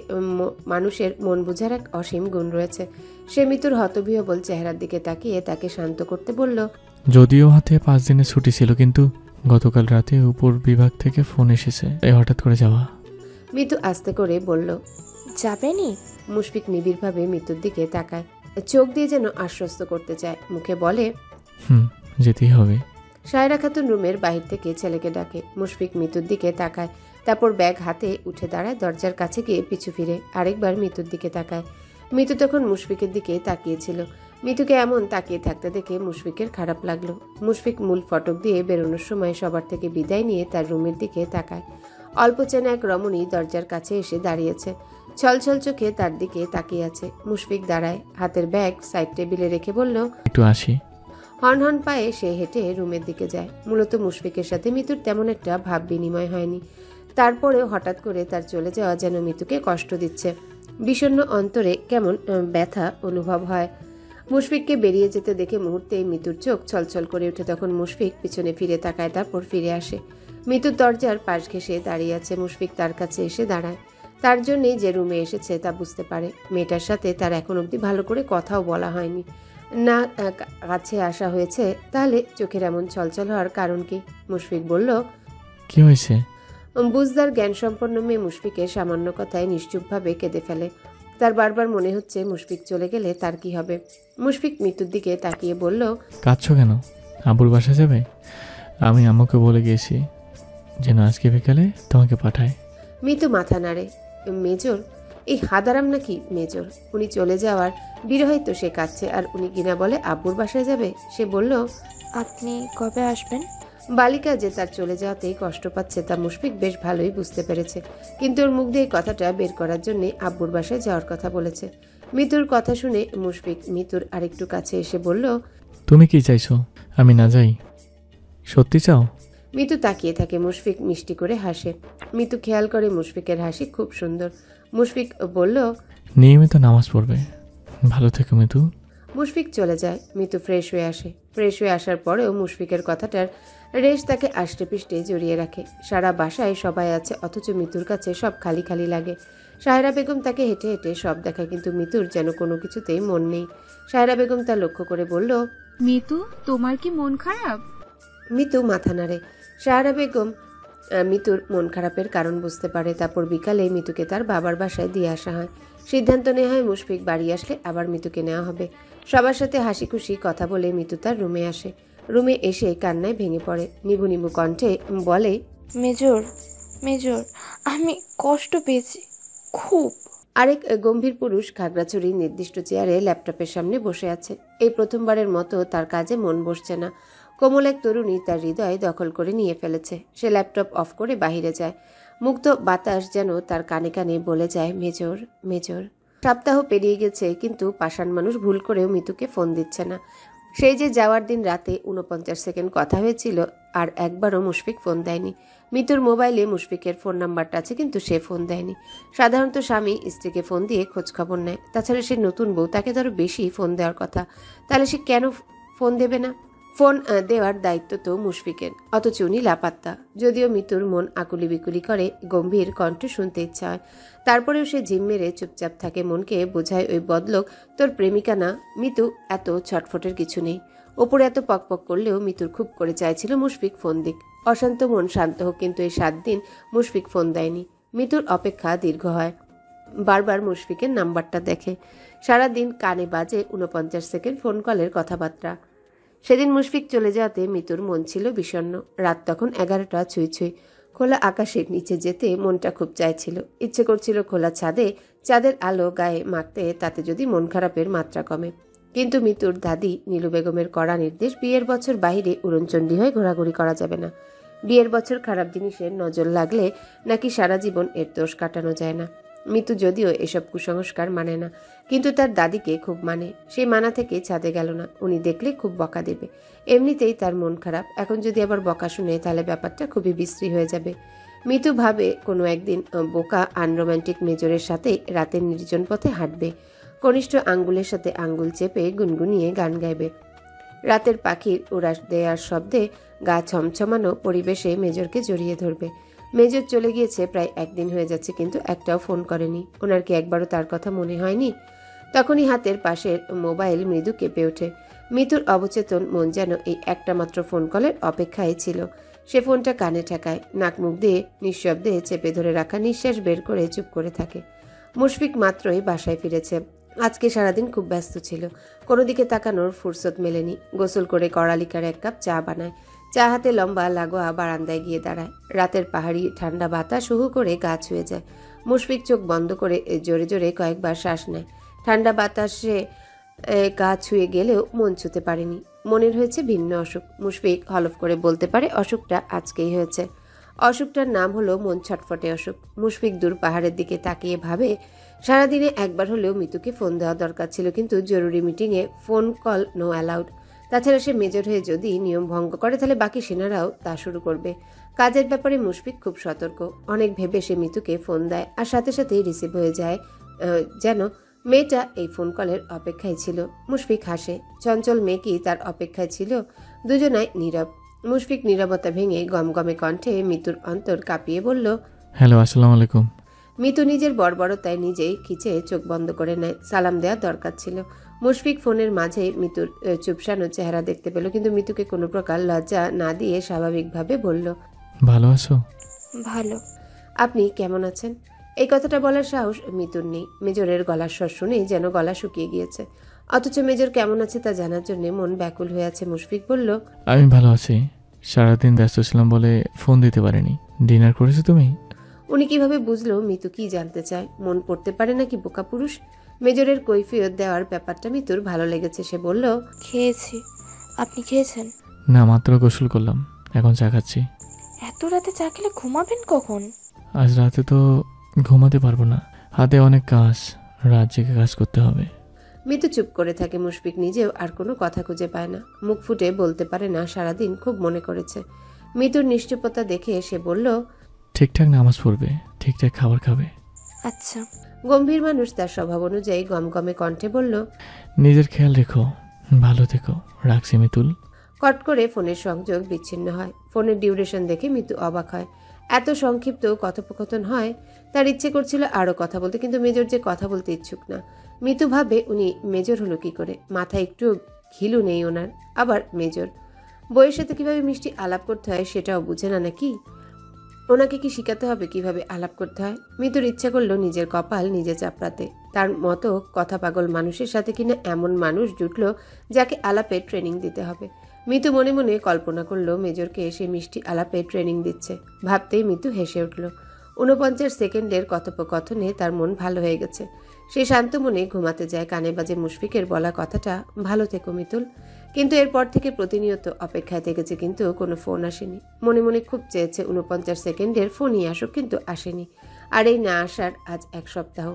মানুষের মন বোঝার এক অসীম গুণ রয়েছে। সে মিতুর হতবিহ্বল চেহারার দিকে তাকিয়ে তাকে শান্ত করতে বলল, যদিও হাতে 5 দিনের ছুটি ছিল, কিন্তু গতকাল রাতে উপর বিভাগ থেকে ফোন এসেছে, এই হঠাৎ করে যাওয়া। মিতু আস্তে করে বলল, যাবেনি? মুশফিক নিবিড়ভাবে মিতুর দিকে তাকায়, চোখ দিয়ে যেন আশ্বস্ত করতে চায়, মুখে বলে, যেতেই হবে। সায়রা খাতুন রুমের বাহির থেকে ছেলেকে ডাকে। মুশফিক মিতুর দিকে তাকায়, তারপর ব্যাগ হাতে উঠে দাঁড়ায়। দরজার কাছে গিয়ে পিছু ফিরে আরেকবার মিতুর দিকে তাকায়। মিতু তখন মুশফিকের দিকে তাকিয়েছিল। মিতুকে এমন তাকিয়ে থাকতে দেখে মুশফিকের খারাপ লাগলো। মুশফিক মূল ফটক দিয়ে বেরোনোর সময় সবার থেকে বিদায় নিয়ে তার রুমের দিকে তাকায়। অল্প চেনা এক রমণী দরজার কাছে এসে দাঁড়িয়েছে, ছলছল চোখে তার দিকে তাকিয়ে আছে। মুশফিক দাঁড়ায়, হাতের ব্যাগ সাইড টেবিলে রেখে বলল, একটু আসি। হন পায়ে সে হেঁটে রুমের দিকে যায়। মূলত মুশফিকের সাথে মিতুর তেমন একটা ভাব বিনিময় হয়নি। তারপরেও হঠাৎ করে তার চলে যাওয়া যেন মিতুকে কষ্ট দিচ্ছে। বিষণ্ণ অন্তরে কেমন ব্যথা অনুভব হয়। মুশফিককে বেরিয়ে যেতে দেখে মুহূর্তেই মিতুর চোখ ছলছল করে ওঠে। তখন মুশফিক পিছনে ফিরে তাকায়, তারপর ফিরে আসে। মিতুর দরজার পাশ ঘেঁষে দাঁড়িয়ে আছে। মুশফিক তার কাছে এসে দাঁড়ায়। তার জন্যই যে রুমে এসেছে তা বুঝতে পারে। মেয়েটার সাথে তার এখন অবধি ভালো করে কথাও বলা হয়নি, না কাছে আসা হয়েছে। তাহলে চোখের এমন ছলছল হওয়ার কারণ কি? মুশফিক বলল, কি হয়েছে? বুঝদার জ্ঞান সম্পন্ন মেয়ে মুশফিকের সামান্য কথায় নিশ্চুপভাবে কেঁদে ফেলে। তার বারবার মনে হচ্ছে মুশফিক চলে গেলে তার কি হবে। মুশফিক মিতুর দিকে তাকিয়ে বলল, কাঁদছো কেন? আবুর বাসা যাবে? আমি আম্মুকে বলে গিয়েছি যেন আজকে বিকালে তোমাকে পাঠায়। মিতু মাথা নাড়ে। মেজর? এই হাদারাম নাকি মেজর? উনি চলে যাওয়ার বিরহেই তো সে কাঁদছে, আর উনি কিনা বলে আব্বুর বাসায় যাবে। সে বলল, আপনি কবে আসবেন? বালিকা যে তার চলে যাওয়াতেই কষ্ট পাচ্ছে তা মুশফিক বেশ ভালোই বুঝতে পেরেছে, কিন্তু ওর মুখ দিয়ে কথাটা বের করার জন্য আব্বুর বাসায় যাওয়ার কথা বলেছে। মিতুর কথা শুনে মুশফিক মিতুর আরেকটু কাছে এসে বলল, তুমি কি চাইছো আমি না যাই? সত্যি চাও? মিতু তাকিয়ে থাকে। মুশফিক মিষ্টি করে হাসে। মিতু খেয়াল করে মুশফিকের হাসি খুব সুন্দর। মুশফিক বলল, নিয়মিত নামাজ পড়বে। ভালো থেকো মিতু। মুশফিক চলে যায়। মিতু ফ্রেশ হয়ে আসে। ফ্রেশ হয়ে আসার পরেও মুশফিকের কথাটার রেশ তাকে আষ্টে পিষ্টে জড়িয়ে রাখে। সারা বাসায় সবাই আছে, অথচ মিতুর কাছে সব খালি খালি লাগে। সায়রা বেগম তাকে হেঁটে হেঁটে সব দেখায়, কিন্তু মিতুর যেন কোনো কিছুতেই মন নেই। সায়রা বেগম তা লক্ষ্য করে বলল, মিতু, তোমার কি মন খারাপ? মিতু মাথা নাড়ে। সায়রা বেগম মিতুর মন খারাপের কারণ বুঝতে পারে। তারপর বিকালে মিতুকে তার বাবার বাসায় দিয়ে আসা হয়। সিদ্ধান্ত নেওয়া হয় মুশফিক বাড়ি আসলে আবার মিতুকে নেওয়া হবে। সবার সাথে হাসি খুশি কথা বলে মিতু তার রুমে আসে। রুমে এসে কান্নায় ভেঙে পড়ে। নিবু নিবু কণ্ঠে বলে, মেজর, মেজর, আমি কষ্ট পেয়েছি খুব। আরেক গম্ভীর পুরুষ খাগড়াছড়ির নির্দিষ্ট চেয়ারে ল্যাপটপের সামনে বসে আছে। এই প্রথমবারের মতো তার কাজে মন বসছে না। কোমল এক তরুণী তার হৃদয় দখল করে নিয়ে ফেলেছে। সে ল্যাপটপ অফ করে বাহিরে যায়। মুক্ত বাতাস যেন তার কানে কানে বলে যায়, মেজর, মেজর। সপ্তাহ পেরিয়ে গেছে, কিন্তু পাষাণ মানুষ ভুল করেও মিতুকে ফোন দিচ্ছে না। সেই যে যাওয়ার দিন রাতে 49 সেকেন্ড কথা হয়েছিল, আর একবারও মুশফিক ফোন দেয়নি। মিতুর মোবাইলে মুশফিকের ফোন নাম্বারটা আছে, কিন্তু সে ফোন দেয়নি। সাধারণত স্বামী স্ত্রীকে ফোন দিয়ে খোঁজ খবর নেয়। তাছাড়া সে নতুন বউ, তাকে ধরো বেশি ফোন দেওয়ার কথা। তাহলে সে কেন ফোন দেবে না? ফোন দেওয়ার দায়িত্ব তো মুশফিকের, অথচ উনি লাপাত্তা। যদিও মিতুর মন আকুলি বিকুলি করে, গম্ভীর কণ্ঠ শুনতে ইচ্ছা হয়, তারপরেও সে ঝিম মেরে চুপচাপ থাকে। মনকে বোঝায়, ওই বদলোক তোর প্রেমিকা না। মিতু, এত ছটফটের কিছু নেই। ওপরে এত পকপক করলেও মিতুর খুব করে চাইছিল মুশফিক ফোন দিক। অশান্ত মন শান্ত হোক, কিন্তু এই 7 দিন মুশফিক ফোন দেয়নি। মিতুর অপেক্ষা দীর্ঘ হয়। বারবার মুশফিকের নাম্বারটা দেখে। সারাদিন কানে বাজে 49 সেকেন্ড ফোন কলের কথাবার্তা। সেদিন মুশফিক চলে যাওয়াতে মিতুর মন ছিল বিষণ্ণ। রাত তখন 11টা ছুঁই ছুঁই। খোলা আকাশের নিচে যেতে মনটা খুব চাইছিল। ইচ্ছে করছিল খোলা ছাদে চাঁদের আলো গায়ে মাখতে, তাতে যদি মন খারাপের মাত্রা কমে। কিন্তু মিতুর দাদি নীলু বেগমের কড়া নির্দেশ, বিয়ের বছর বাইরে উড়নচণ্ডী হয়ে ঘোরাঘুরি করা যাবে না। বিয়ের বছর খারাপ জিনিসের নজর লাগলে নাকি সারা জীবন এর দোষ কাটানো যায় না। মিতু যদিও এসব কুসংস্কার মানে না, কিন্তু তার দাদিকে খুব মানে। সেই মানা থেকে ছাদে গেল না, উনি দেখলে খুব বকা দেবে। এমনিতেই তার মন খারাপ, এখন যদি আবার বকা শুনে তাহলে ব্যাপারটা খুবই বিশ্রী হয়ে যাবে। মিতু ভাবে কোনো একদিন বোকা আনরোম্যান্টিক মেজরের সাথে রাতের নির্জন পথে হাঁটবে, কনিষ্ঠ আঙ্গুলের সাথে আঙ্গুল চেপে গুনগুনিয়ে গান গাইবে। রাতের পাখির উড়াস দেয়ার শব্দে গা ছমছমানো পরিবেশে মেজরকে জড়িয়ে ধরবে। মেজর চলে গিয়েছে প্রায় একদিন হয়ে যাচ্ছে, কিন্তু একটাও ফোন করেনি। ওনার কি একবারও তার কথা মনে হয়নি? তখনই হাতের পাশের মোবাইল মৃদু কেঁপে ওঠে। মিতুর অবচেতন মন যেন এই একটা মাত্র ফোন কলের অপেক্ষায় ছিল। সে ফোনটা কানে ঠেকায়, নাক মুখ দিয়ে নিঃশব্দে চেপে ধরে রাখা নিঃশ্বাস বের করে চুপ করে থাকে। মুশফিক মাত্রই বাসায় ফিরেছে। আজকে সারাদিন খুব ব্যস্ত ছিল, কোনো দিকে তাকানোর ফুরসত মেলেনি। গোসল করে কড়ালিকার এক কাপ চা বানায়, চা হাতে লম্বা লাগোয়া বারান্দায় গিয়ে দাঁড়ায়। রাতের পাহাড়ি ঠান্ডা বাতাস হুহু করে গা ছুঁয়ে যায়। মুশফিক চোখ বন্ধ করে জোরে জোরে কয়েকবার শ্বাস নেয়। ঠান্ডা বাতাসে গা ছুঁয়ে গেলেও মন ছুঁতে পারেনি। মনের হয়েছে ভিন্ন অসুখ। মুশফিক হলফ করে বলতে পারে অসুখটা আজকেই হয়েছে। অসুখটার নাম হলো মন ছটফটে অসুখ। মুশফিক দূর পাহাড়ের দিকে তাকিয়ে ভাবে, সারাদিনে একবার হলেও মিতুকে ফোন দেওয়া দরকার ছিল, কিন্তু জরুরি মিটিংয়ে ফোন কল নো অ্যালাউড। তাছাড়া সে মেজর হয়ে যদি নিয়ম ভঙ্গ করে তাহলে বাকি সেনারাও তা শুরু করবে। কাজের ব্যাপারে মুশফিক খুব সতর্ক। অনেক ভেবে সে মিতুকে ফোন দেয়, আর সাথে সাথেই রিসিভ হয়ে যায়, যেন মেয়েটা এই ফোন কলের অপেক্ষায় ছিল। মুশফিক হাসে। চঞ্চল মেয়ে কি তার অপেক্ষায় ছিল? দুজনাই নীরব। মুশফিক নীরবতা ভেঙে গমগমে কণ্ঠে মিতুর অন্তর কাঁপিয়ে বলল, হ্যালো, আসসালামু আলাইকুম। মিতু নিজের বর্বরতায় নিজেই খিচে চোখ বন্ধ করে নেয়। সালাম দেওয়া দরকার ছিল। মুশফিক ফোনের মাঝে মিতুর চুপসানো চেহারা দেখতে পেল, কিন্তু মিতুকে কোনো প্রকার লজ্জা না দিয়ে স্বাভাবিকভাবে বলল, ভালো আছো? ভালো। আপনি কেমন আছেন? এই কথাটা বলার সাহস মিতুর নেই। মেজরের গলার স্বর শুনেই যেন গলা শুকিয়ে গিয়েছে। অথচ মেজর কেমন আছে তা জানার জন্য মন ব্যাকুল হয়ে আছে। মুশফিক বলল, আমি ভালো আছি। সারাদিন ব্যস্ত ছিলাম বলে ফোন দিতে পারিনি। ডিনার করেছো তুমি? উনি কিভাবে বুঝলো মিতু কি জানতে চায়? মন পড়তে পারে নাকি বোকা পুরুষ? মেজরের কৈফিয়ত দেওয়ার ব্যাপারটা মিতুর ভালো লেগেছে। সে বলল, খেয়েছি। আপনি খেয়েছেন? না, মাত্র গোসল করলাম, এখন চা খাচ্ছি। এত রাতে চা খেলে ঘুমাবেন কখন? আজ রাতে তো ঘুমাতে পারবো না, হাতে অনেক কাজ, রাত জেগে কাজ করতে হবে। মিতু চুপ করে থাকে। মুশফিক নিজেও আর কোনো কথা খুঁজে পায় না, মুখ ফুটে বলতে পারে না সারাদিন খুব মনে করেছে। মিতুর নিশ্চুপতা দেখে সে বলল, ঠিকঠাক নামাজ পড়বে, ঠিকঠাক খাবার খাবে। আচ্ছা। গম্ভীর মানুষ তার স্বভাব অনুযায়ী গমগমে কণ্ঠে বলল, নিজের খেয়াল রেখো, ভালো থেকো, রাখছি মিতুল। কট করে ফোনের সংযোগ বিচ্ছিন্ন হয়। ফোনের ডিউরেশন দেখে মিতু অবাক হয়। এত সংক্ষিপ্ত কথোপকথন হয়। তার ইচ্ছে করছিল আরও কথা বলতে, কিন্তু মেজর যে কথা বলতে ইচ্ছুক না। মিতু ভাবে উনি মেজর হলো কি করে? মাথায় একটু ঘিলু নেই ওনার, আবার মেজর। বইয়ের সাথে কিভাবে মিষ্টি আলাপ করতে হয় সেটাও বুঝে না নাকি? ওনাকে কি শিখাতে হবে কিভাবে আলাপ করতে হয়? মিতুর ইচ্ছা করলো নিজের কপাল নিজে চাপড়াতে। তার মতো কথা পাগল মানুষের সাথে কিনা এমন মানুষ জুটলো যাকে আলাপে ট্রেনিং দিতে হবে। মিতু মনে মনে কল্পনা করলো মেজরকে এসে মিষ্টি আলাপে ট্রেনিং দিচ্ছে। ভাবতেই মিতু হেসে উঠল। 49 সেকেন্ডের কথোপকথনে তার মন ভালো হয়ে গেছে। সে শান্ত মনে ঘুমাতে যায়। কানে বাজে মুশফিকের বলা কথাটা, ভালো থেকো মিতুল। কিন্তু এরপর থেকে প্রতিনিয়ত অপেক্ষায় থেকেছে, কিন্তু কোনো ফোন আসেনি। মনে মনে খুব চেয়েছে 49 সেকেন্ডের ফোনই আসুক, কিন্তু আসেনি। আর এই না আসার আজ 1 সপ্তাহ।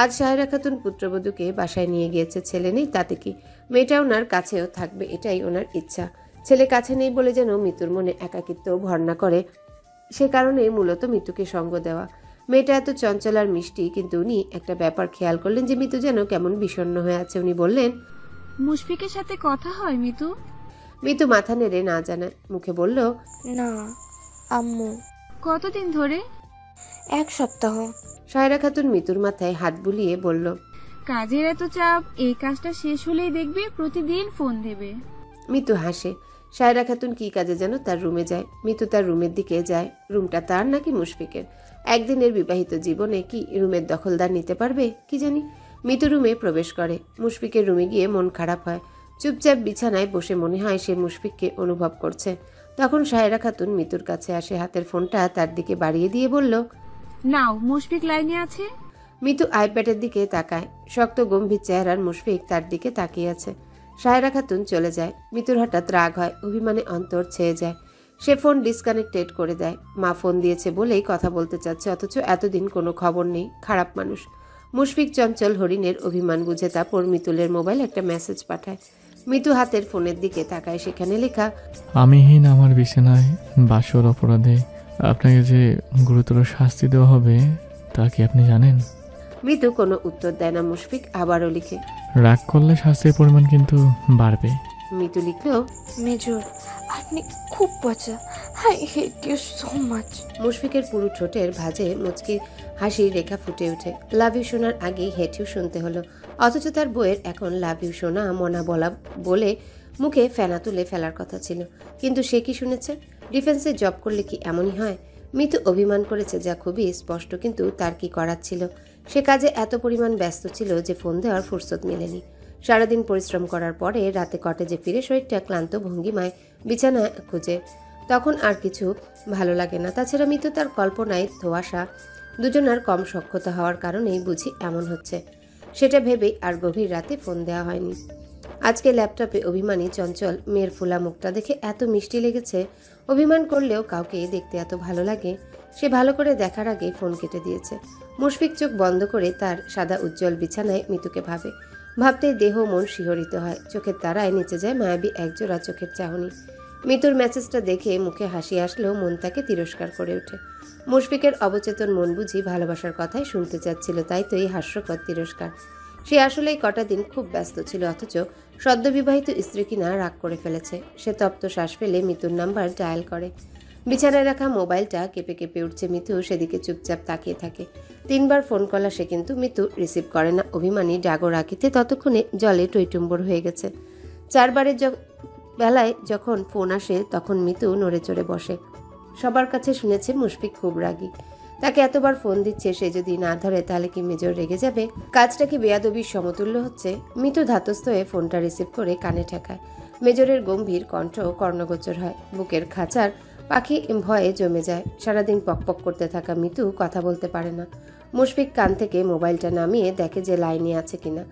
আজ সাহেরা খাতুন পুত্রবধূকে বাসায় নিয়ে গিয়েছে। ছেলে নেই তাতে কি, মেয়েটা ওনার কাছেও থাকবে এটাই ওনার ইচ্ছা। ছেলে কাছে নেই বলে যেন মিতুর মনে একাকিত্ব ভর্না করে, সে কারণে মূলত মিতুকে সঙ্গ দেওয়া। মেয়েটা এত চঞ্চল আর মিষ্টি, কিন্তু উনি একটা ব্যাপার খেয়াল করলেন যে মিতু যেন কেমন বিষণ্ণ হয়ে আছে। উনি বললেন, মুশফিকের সাথে কথা হয় মিতু? মিতু মাথা নেড়ে না জানায় মুখে বলল, না আম্মু। কতদিন ধরে? 1 সপ্তাহ। সাহেরা খাতুন মিতুর মাথায় হাত বুলিয়ে বলল, কাজের এত চাপ, এই কাজটা শেষ হলেই দেখবে প্রতিদিন ফোন দেবে। মিতু হাসে। সাহেরা খাতুন কি কাজে যেন তার রুমে যায়। মিতু তার রুমের দিকে যায়। রুমটা তার নাকি মুশফিকের? একদিনের বিবাহিত জীবনে কি রুমের দখলদার নিতে পারবে কি জানি। মিতু রুমে প্রবেশ করে। মুশফিকের রুমে গিয়ে মন খারাপ হয়। চুপচাপ বিছানায় বসে মনে হয় সে মুশফিককে অনুভব করছে। তখন সাহেরা খাতুন মিতুর কাছে আসে, হাতের ফোনটা তার দিকে বাড়িয়ে দিয়ে বলল, নাও, মুশফিক লাইনে আছে। মিতু আইপ্যাডের দিকে তাকায়। শক্ত গম্ভীর চেহারার মুশফিক তার দিকে তাকিয়ে আছে। সায়রা খাতুন চলে যায়। মিতুর হঠাৎ রাগ হয়, অভিমানে অন্তর ছেয়ে যায়। সে ফোন ডিসকানেক্টেড করে দেয়। মা ফোন দিয়েছে বলেই কথা বলতে চাচ্ছে, অথচ এতদিন কোনো খবর নেই। খারাপ মানুষ। মুশফিক চঞ্চল হরিণের অভিমান বুঝে তারপর মিতুলের মোবাইল একটা মেসেজ পাঠায়। মিতু হাতের ফোনের দিকে তাকায়, সেখানে লেখা, আমিহীন আমার বিছানায় বাসর অপরাধে আপনাকে যে গুরুতর শাস্তি দেওয়া হবে তা কি আপনি জানেন? মিতু কোনো উত্তর দেয় না। মুশফিক আবারও লিখে, রাগ করলে শাস্তির পরিমাণ কিন্তু বাড়বে। মিতু লিখল, মেজর আপনি খুব পচা, I hate you so much. মুশফিকের পুরো ঠোঁটের ভাঁজে মুচকি হাসির রেখা ফুটে ওঠে। লাভ ইউ শোনার আগেই হেট ইউ শুনতে হলো, অথচ তার বইয়ের এখন লাভ ইউ শোনা মনা বলা বলে মুখে ফেনা তুলে ফেলার কথা ছিল। কিন্তু সে কি শুনেছে? ডিফেন্সে জব করলে কি এমনই হয়? মিতু অভিমান করেছে যা খুবই স্পষ্ট, কিন্তু তার কি করার ছিল? সে কাজে এত পরিমাণ ব্যস্ত ছিল যে ফোন দেওয়ার ফুরসত মেলেনি। সারাদিন পরিশ্রম করার পরে রাতে কটেজে ফিরে শরীরটা ক্লান্ত ভঙ্গিমায় বিছানায় খুঁজে। তখন আর কিছু ভালো লাগে না। তাছাড়া মিতু তার কল্পনায় ধোঁয়াশা। দুজনার কম সখ্যতা হওয়ার কারণেই বুঝি এমন হচ্ছে, সেটা ভেবেই আর গভীর রাতে ফোন দেওয়া হয়নি। আজকে ল্যাপটপে অভিমানী চঞ্চল মেয়ের ফোলা মুখটা দেখে এত মিষ্টি লেগেছে। অভিমান করলেও কাউকে দেখতে এত ভালো লাগে। সে ভালো করে দেখার আগে ফোন কেটে দিয়েছে। মুশফিক চোখ বন্ধ করে তার সাদা উজ্জ্বল বিছানায় মিতুকে ভাবে। ভাবতেই দেহ মন শিহরিত হয়। চোখের তারায় নিচে যায় মায়াবী একজোড়া চোখের চাহনি। মিতুর মেসেজটা দেখে মুখে হাসি আসলেও মন তাকে তিরস্কার করে ওঠে। মুশফিকের অবচেতন মন বুঝি ভালোবাসার কথাই শুনতে চাচ্ছিল, তাই তো এই হাস্যকর তিরস্কার। সে আসলেই কটা দিন খুব ব্যস্ত ছিল, অথচ সদ্যবিবাহিত স্ত্রী কিনা রাগ করে ফেলেছে। সে তপ্ত শ্বাস ফেলে মিতুর নাম্বার ডায়াল করে। বিছানায় রাখা মোবাইলটা কেঁপে কেঁপে উঠছে। মিতু সেদিকে চুপচাপ তাকিয়ে থাকে। 3বার ফোন কল আসে, কিন্তু মিতু রিসিভ করে না। অভিমানী ডাগর রাখিতে ততক্ষণে জলে টইটুম্বর হয়ে গেছে। 4বারের বেলায় যখন ফোন আসে তখন মিতু নড়ে চড়ে বসে। সবার কাছে শুনেছে মুশফিক খুব রাগী। তাকে এতবার ফোন দিচ্ছে, সে যদি না ধরে তাহলে কি মেজর রেগে যাবে? কাজটা কি বেয়াদবির সমতুল্য হচ্ছে? মিতু ধাতস্থ হয়ে ফোনটা রিসিভ করে কানে ঠেকায়। মেজরের গম্ভীর কণ্ঠ কর্ণগোচর হয়। বুকের খাঁচার পাখি ভয়ে জমে যায়। সারাদিন পকপক করতে থাকা মিতু কথা বলতে পারে না। মুশফিক কান থেকে মোবাইলটা নামিয়ে দেখে যে লাইনে আছে কিনা।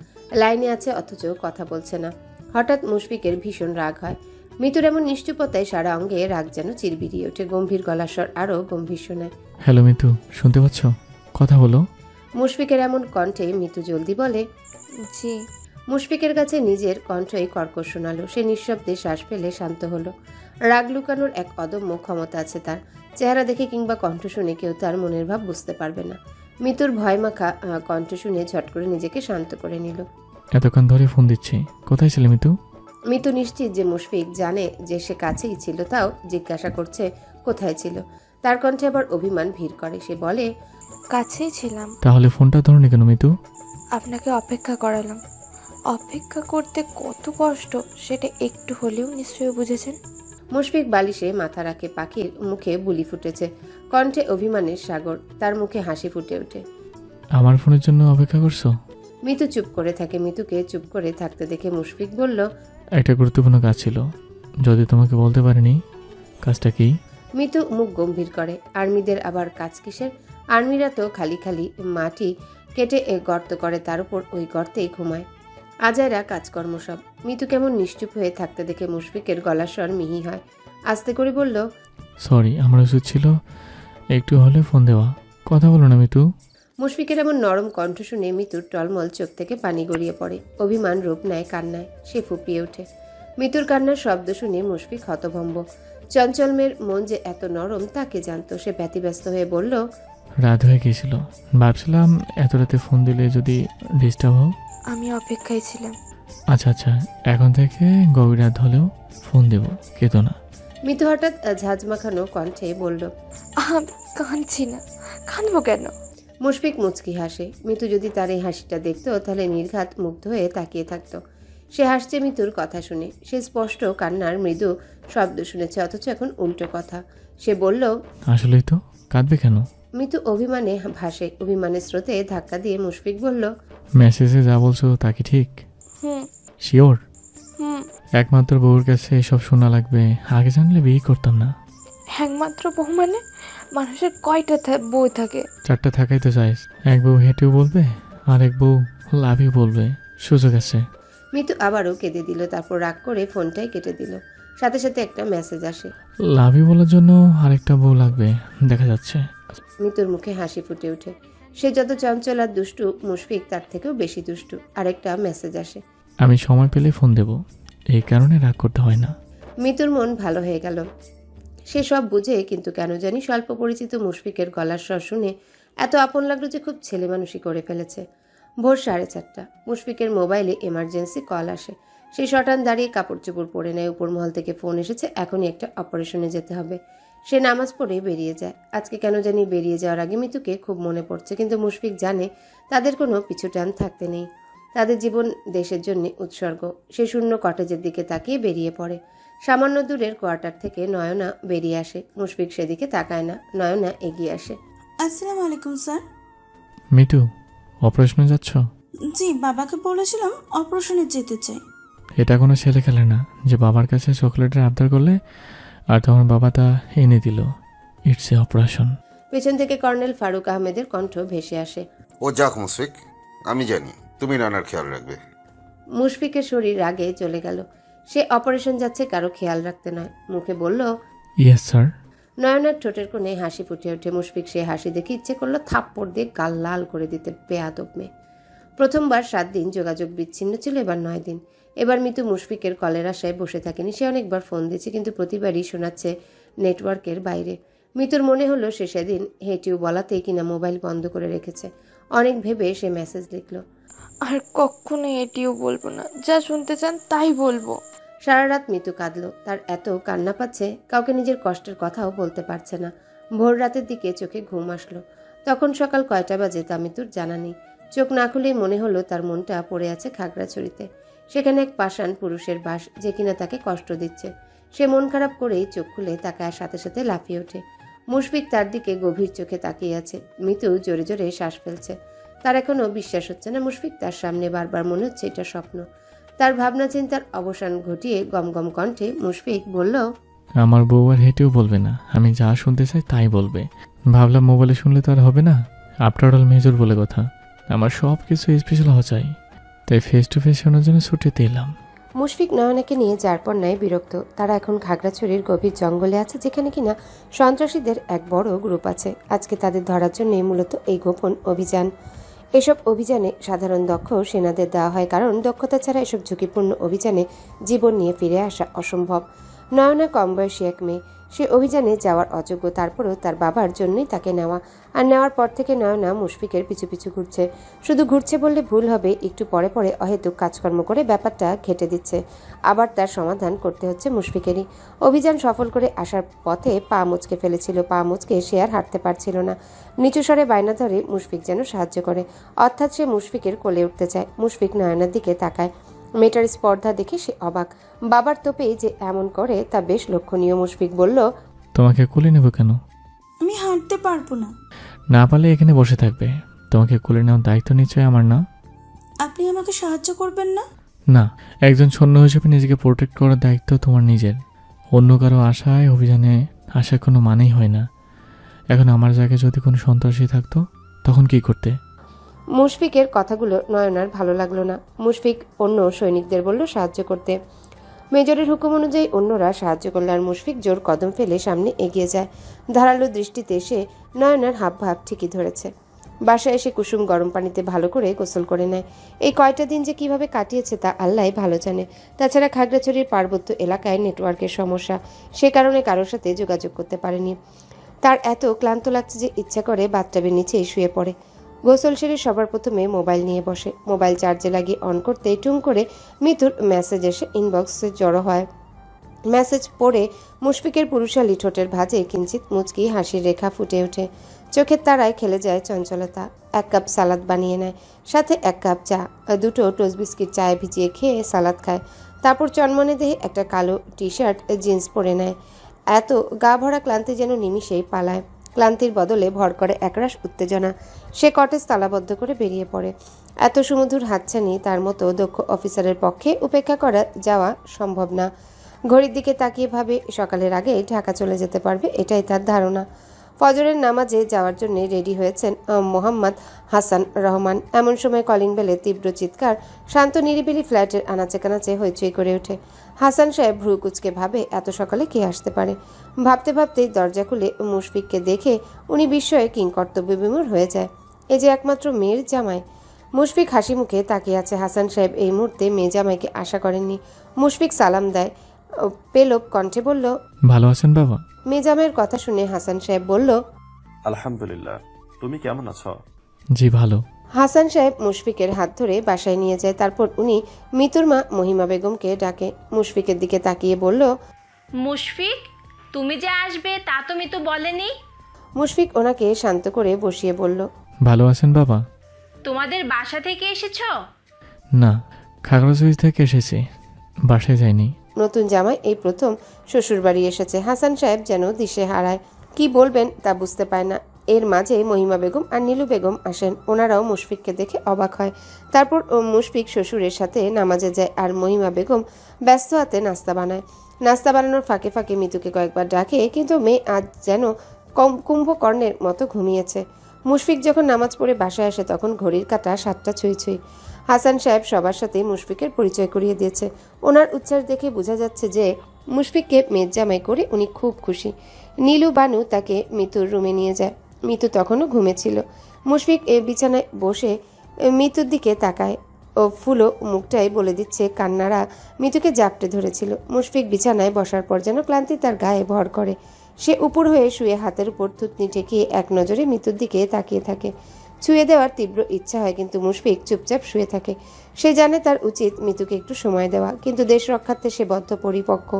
লাইনে আছে, অথচ কথা বলছে না। হঠাৎ মুশফিকের ভীষণ রাগ হয়। মিতুর এমন নিশ্চুপতায় সারা অঙ্গে রাগ যেন চিরবিরিয়ে ওঠে। গম্ভীর গলার স্বর আরও গম্ভীর শোনায়। হ্যালো মিতু, শুনতে পাচ্ছ? কথা বলো। মুশফিকের এমন কণ্ঠে মিতু জলদি বলে, জি। মুশফিকের কাছে নিজের কণ্ঠই কর্কশ শোনালো। সে নিঃশব্দে শ্বাস ফেলে শান্ত হলো। রাগ লুকানোর এক অদম্য ক্ষমতা আছে তার। চেহারা দেখে কিংবা কণ্ঠ শুনে কেউ তার মনের ভাব বুঝতে পারবে না। মিতুর ভয় মাখা কণ্ঠ শুনে ঝট করে নিজেকে শান্ত করে নিল। এতক্ষণ ধরে ফোন দিচ্ছি, কোথায় ছিলে মিতু? মিতু নিশ্চিত যে মুশফিক জানে যে সে কাছেই ছিল, তাও জিজ্ঞাসা করছে কোথায় ছিল। তার কণ্ঠে আবার অভিমান ভিড় করে। সে বলে, কাছেই ছিলাম। তাহলে ফোনটা ধরনি কেন মিতু? আপনাকে অপেক্ষা করালাম। অপেক্ষা করতে কত কষ্ট সেটা একটু হলেও নিশ্চয়ই বুঝেছেন। মুশফিক বালিশে মাথা রাখে। পাখির মুখে বুলি ফুটেছে, কণ্ঠে অভিমানের সাগর। তার মুখে হাসি ফুটে ওঠে। আমার ফোনের জন্য অপেক্ষা করছো? মিতু চুপ করে থাকে। মিতুকে চুপ করে থাকতে দেখে মুশফিক বলল, একটা গুরুত্বপূর্ণ কাজ ছিল, যদি তোমাকে বলতে পারিনি। কাজটা কি? মিতু মুখ গম্ভীর করে। আর্মিদের আবার কাজ কিসের? আর্মিরা তো খালি খালি মাটি কেটে গর্ত করে, তার উপর ওই গর্তেই ঘুমায়। আজাইরা কাজকর্ম সব। মিতু কেমন নিশ্চুপ হয়ে থাকতে দেখে মুশফিকের গলার স্বর মিহি হয়। আস্তে করে বলল, সরি, আমার উচিত ছিল একটু হলে ফোন দেওয়া। কথা বলো না মিতু। মুশফিকের এমন নরম কণ্ঠ শুনে মিতুর টলমল চোখ থেকে পানি গড়িয়ে পড়ে। অভিমান রূপ নেয় কান্নায়। সে ফুপিয়ে ওঠে। মিতুর কান্নার শব্দ শুনে মুশফিক হতভম্ব। চঞ্চল মেয়ের মন যে এত নরম তাকে জানতো। সে ব্যতিব্যস্ত হয়ে বলল, রাত হয়ে গিয়েছিল, ভাবছিলাম এত রাতে ফোন দিলে যদি ডিস্টার্ব হও। আমি অপেক্ষায় ছিলাম। আচ্ছা আচ্ছা, এখন থেকে গভীর রাত হলেও ফোন দেবো, কেতো না। মিতু হঠাৎ ঝাঁঝ মাখানো কণ্ঠে বলল, আমি কাঁদছি না। কাঁদবো কেন? মুশফিক মুচকি হাসে। মিতু যদি তার এই হাসিটা দেখতো তাহলে নির্ঘাত মুগ্ধ হয়ে তাকিয়ে থাকতো। সে হাসছে মিতুর কথা শুনে। সে স্পষ্ট কান্নার মৃদু শব্দ শুনেছে, অথচ এখন উল্টো কথা। সে বলল, আসলেই তো, কাঁদবে কেন? মিতু অভিমানে ভাসে। অভিমানের স্রোতে ধাক্কা দিয়ে মুশফিক বলল, মেসেজে যা বলছো তা কি ঠিক? শিওর? একমাত্র বউর কাছে এসব শোনা লাগবে? আগে জানলে বিয়ে করতাম না। একমাত্র বউ মানে মানুষের কয়টা বই থাকে? 4টা থাকাই তো চাইস। এক বউ হেঁটেও বলবে, আর এক বউ লাভিও বলবে, সুযোগ আছে। মিতু আবারও কেঁদে দিল, তারপর রাগ করে ফোনটাই কেটে দিল। সাথে সাথে একটা মেসেজ আসে। লাভি বলার জন্য আরেকটা বউ লাগবে দেখা যাচ্ছে। মিতুর মুখে হাসি ফুটে ওঠে। সে যত চঞ্চল আর দুষ্টু, মুশফিক তার থেকেও বেশি দুষ্টু। আরেকটা মেসেজ আসে। আমি সময় পেলে ফোন দেব, এই কারণে রাগ করতে হয় না। মিতুর মন ভালো হয়ে গেল। সে সব বুঝে, কিন্তু কেন জানি স্বল্প পরিচিত মুশফিকের গলার স্বর শুনে এত আপন লাগলো যে খুব ছেলে মানুষই করে ফেলেছে। ভোর 4:30। মুশফিকের মোবাইলে এমার্জেন্সি কল আসে। সে শটান দাঁড়িয়ে কাপড় চোপড় পরে নেয়। উপর মহল থেকে ফোন এসেছে, এখনই একটা অপারেশনে যেতে হবে। সে নামাজ পড়ে বেরিয়ে যায়। আজকে কেন জানি বেরিয়ে যাওয়ার আগে মিতুকে খুব মনে পড়ছে, কিন্তু মুশফিক জানে তাদের কোনো পিছু টান থাকতে নেই। তাদের জীবন দেশের জন্য উৎসর্গ। সে শূন্য কটেজের দিকে তাকিয়ে বেরিয়ে পড়ে। সামান্য দূরের কোয়ার্টার থেকে নয়না বেরিয়ে আসে। মুশফিক সেদিকে তাকায় না। নয়না এগিয়ে আসে। আসসালামু আলাইকুম স্যার। মিতু, অপারেশনে যাচ্ছ? জি, বাবাকে বলেছিলাম অপারেশনে যেতে চাই। এটা কোনো ছেলে খেলে না যে বাবার কাছে চকলেটের আবদার করলে আর তোমার বাবা তা এনে দিল। It's a operation. পেছন থেকে কর্নেল ফারুক আহমেদের কণ্ঠ ভেসে আসে। ও যাক মুশফিক, আমি জানি তুমি নানার খেয়াল রাখবে। মুশফিকের শরীর রাগে চলে গেল। সে অপারেশন যাচ্ছে কারো খেয়াল রাখতে নয়। মুখে বলল, ইয়েস স্যার। নয়নার ঠোঁটের কোণে হাসি ফুটে ওঠে। মুশফিক সে হাসি দেখে ইচ্ছে করলো থাপ্পড় দিয়ে গাল লাল করে দিতে। বেয়াদব মেয়ে। প্রথমবার 7 দিন যোগাযোগ বিচ্ছিন্ন ছিল, এবার 9 দিন। এবার মিতু মুশফিকের কলের আশায় বসে থাকেনি। সে অনেকবার ফোন দিয়েছে, কিন্তু প্রতিবারই শোনাচ্ছে নেটওয়ার্কের বাইরে। মিতুর মনে হলো সে সেদিন হেঁটিও বলাতেই কিনা মোবাইল বন্ধ করে রেখেছে। অনেক ভেবে সে মেসেজ লিখল, আর কখনো এটিও বলবো না, যা শুনতে চান তাই বলবো। সারা রাত মিতু কাঁদলো। তার এত কান্না পাচ্ছে, কাউকে নিজের কষ্টের কথাও বলতে পারছে না। ভোর রাতের দিকে চোখে ঘুম আসলো। তখন সকাল কয়টা বাজে তা মিতুর জানা নেই। চোখ না খুলেই মনে হলো তার মনটা পড়ে আছে খাগড়াছড়িতে। সেখানে এক পাষাণ পুরুষের বাস, যে কিনা তাকে কষ্ট দিচ্ছে। সে মন খারাপ করেই চোখ খুলে তাকায়, সাথে সাথে লাফিয়ে ওঠে। মুশফিক তার দিকে গভীর চোখে তাকিয়ে আছে। মিতু জোরে জোরে শ্বাস ফেলছে। তার এখনো বিশ্বাস হচ্ছে না মুশফিক তার সামনে। বারবার মনে হচ্ছে এটা স্বপ্ন। তার ভাবনা চিন্তার অবসান ঘটিয়ে গমগম কণ্ঠে মুশফিক বলল, আমার বউ আর হেঁটেও বলবে না, আমি যা শুনতে চাই তাই বলবে। ভাবলাম মোবাইলে শুনলে তো আর হবে না, আফটার অল মেজর বলে কথা। আমার সব কিছু স্পেশাল হওয়া চাই, তাই ফেস টু ফেস শোনার জন্য ছুটিতে এলাম। মুশফিক নয়নাকে নিয়ে যার পর ন্যায় বিরক্ত। তারা এখন খাগড়াছড়ির গভীর জঙ্গলে আছে, যেখানে কিনা সন্ত্রাসীদের এক বড় গ্রুপ আছে। আজকে তাদের ধরার জন্যই মূলত এই গোপন অভিযান। এসব অভিযানে সাধারণ দক্ষ সেনাদের দেওয়া হয়, কারণ দক্ষতা ছাড়া এসব ঝুঁকিপূর্ণ অভিযানে জীবন নিয়ে ফিরে আসা অসম্ভব। নয়না কম বয়সী এক মেয়ে। সে অভিযানে যাওয়ার অযোগ্য, তারপরেও তার বাবার জন্যই তাকে নেওয়া। আর নেওয়ার পর থেকে নয়না মুশফিকের পিছু পিছু ঘুরছে। শুধু ঘুরছে বললে ভুল হবে, একটু পরে পরে অহেতুক কাজকর্ম করে ব্যাপারটা ঘেঁটে দিচ্ছে। আবার তার সমাধান করতে হচ্ছে মুশফিকেরই। অভিযান সফল করে আসার পথে পা মুচকে ফেলেছিল। পা মুচকে সে আর হাঁটতে পারছিল না। নিচু স্বরে বায়না ধরে মুশফিক যেন সাহায্য করে, অর্থাৎ সে মুশফিকের কোলে উঠতে চায়। মুশফিক নয়নার দিকে তাকায়। মেয়েটার স্পর্ধা দেখে সে অবাক। বাবার তোপেই যে এমন করে তা বেশ লক্ষণীয়। মুশফিক বলল, তোমাকে কোলে নেব কেন? আমি হাঁটতে পারবো না। না পারলে এখানে বসে থাকবে। তোমাকে কোলে নেওয়ার দায়িত্ব নিশ্চয়ই আমার না? আপনি আমাকে সাহায্য করবেন না? না, একজন সৈন্য হিসেবে নিজেকে প্রোটেক্ট করার দায়িত্ব তোমার নিজের। অন্য কারো আশায় অভিযানে আসার কোনো মানেই হয় না। এখন আমার জায়গায় যদি কোনো সন্ত্রাসী থাকতো তখন কি করতে? মুশফিকের কথাগুলো নয়নার ভালো লাগলো না। মুশফিক অন্য সৈনিকদের বলল সাহায্য করতে। মেজরের হুকুম অনুযায়ী অন্যরা সাহায্য করলে, আর মুশফিক জোর কদম ফেলে সামনে এগিয়ে যায়। ধারালো দৃষ্টিতে সে নয়নার হাবভাব ঠিকই ধরেছে। বাসায় এসে কুসুম গরম পানিতে ভালো করে গোসল করে নেয়। এই কয়টা দিন যে কিভাবে কাটিয়েছে তা আল্লাহই ভালো জানে। তাছাড়া খাগড়াছড়ির পার্বত্য এলাকায় নেটওয়ার্কের সমস্যা, সে কারণে কারোর সাথে যোগাযোগ করতে পারেনি। তার এত ক্লান্ত লাগছে যে ইচ্ছা করে বাথটাবের নিচেই শুয়ে পড়ে। গোসল সেরে সবার প্রথমে মোবাইল নিয়ে বসে। মোবাইল চার্জে লাগিয়ে অন করতেই টুং করে মিতুর মেসেজ এসে ইনবক্সে জড়ো হয়। মেসেজ পড়ে মুশফিকের পুরুষালী ঠোঁটের ভাঁজে কিঞ্চিত মুচকি হাসির রেখা ফুটে ওঠে। চোখের তারায় খেলে যায় চঞ্চলতা। 1 কাপ সালাদ বানিয়ে নেয়, সাথে 1 কাপ চা। 2 টোস্ট বিস্কিট চায়ে ভিজিয়ে খেয়ে সালাদ খায়। তারপর চনমনে দেহে একটা কালো টি শার্ট জিন্স পরে নেয়। এত গা ভরা ক্লান্তি যেন নিমিষেই পালায়। ক্লান্তির বদলে ভর করে একরাশ উত্তেজনা। সে কটেজ তালাবদ্ধ করে বেরিয়ে পড়ে। এত সুমধুর হাতছানি তার মতো দক্ষ অফিসারের পক্ষে উপেক্ষা করা যাওয়া সম্ভব না। ঘড়ির দিকে তাকিয়ে ভাবে সকালের আগে ঢাকা চলে যেতে পারবে, এটাই তার ধারণা। ফজরের নামাজে যাওয়ার জন্য রেডি হয়েছেন মোহাম্মদ হাসান রহমান। এমন সময় কলিং বেলে তীব্র চিৎকার। শান্ত নিরিবিলি ফ্ল্যাটের আনাচে কানাচে হইচই করে ওঠে। হাসান সাহেব ভ্রু কুচকে ভাবে এত সকালে কে আসতে পারে। ভাবতে ভাবতেই দরজা খুলে মুশফিককে দেখে উনি বিস্ময়ে কিংকর্তব্যবিমূঢ় হয়ে যায়। এ যে একমাত্র মেয়ের জামাই। মুশফিক হাসি মুখে তাকিয়ে আছে। হাসান সাহেব এই মুহূর্তে মেয়ে জামাইকে আশা করেননি। মুশফিক সালাম দেয়, পেলব কণ্ঠে বলল, ভালো আছেন বাবা? মেয়ে জামাইয়ের কথা শুনে হাসান সাহেব বলল, আলহামদুলিল্লাহ, তুমি কেমন আছো? জি ভালো। হাসান সাহেব মুশফিকের হাত ধরে বাসায় নিয়ে যায়। তারপর উনি মিতুর মা মহিমা বেগমকে ডাকে। মুশফিকের দিকে তাকিয়ে বলল, মুশফিক, তুমি যে আসবে তা তো মিতু বলেনি। মুশফিক ওনাকে শান্ত করে বসিয়ে বলল, ভালো আছেন বাবা? তোমাদের বাসা থেকে এসেছো? না, খাগড়াছড়ি থেকে এসেছি, বাসায় যাইনি। নতুন জামাই এই প্রথম শ্বশুর বাড়ি এসেছে। হাসান সাহেব যেন দিশে হারায়, কি বলবেন তা বুঝতে পায় না। এর মাঝে মহিমা বেগম আর নীলু বেগম আসেন। ওনারাও মুশফিককে দেখে অবাক হয়। তারপর মুশফিক শ্বশুরের সাথে নামাজে যায় আর মহিমা বেগম ব্যস্ত হাতে নাস্তা বানায়। নাস্তা বানানোর ফাঁকে ফাঁকে মিতুকে কয়েকবার ডাকে, কিন্তু মেয়ে আজ যেন কুম্ভকর্ণের মতো ঘুমিয়েছে। মুশফিক যখন নামাজ পড়ে বাসায় আসে তখন ঘড়ির কাঁটা 7টা ছুঁই ছুঁই। হাসান সাহেব সবার সাথে মুশফিকের পরিচয় করিয়ে দিয়েছে। ওনার উচ্ছ্বাস দেখে বোঝা যাচ্ছে যে মুশফিককে মেয়ের জামাই করে উনি খুব খুশি। নীলু বানু তাকে মিতুর রুমে নিয়ে যায়। মিতু তখনও ঘুমেছিল। মুশফিক বিছানায় বসে মিতুর দিকে তাকায় ও ফুলো মুখটাই বলে দিচ্ছে কান্নারা মিতুকে জাপটে ধরেছিল। মুশফিক বিছানায় বসার পর যেন ক্লান্তি তার গায়ে ভর করে। সে উপর হয়ে শুয়ে হাতের উপর থুতনি ঠেকিয়ে এক নজরে মিতুর দিকে তাকিয়ে থাকে। ছুঁয়ে দেওয়ার তীব্র ইচ্ছা হয়, কিন্তু মুশফিক চুপচাপ শুয়ে থাকে। সে জানে তার উচিত মিতুকে একটু সময় দেওয়া, কিন্তু দেশ রক্ষার্থে সে বদ্ধপরিপক্ক।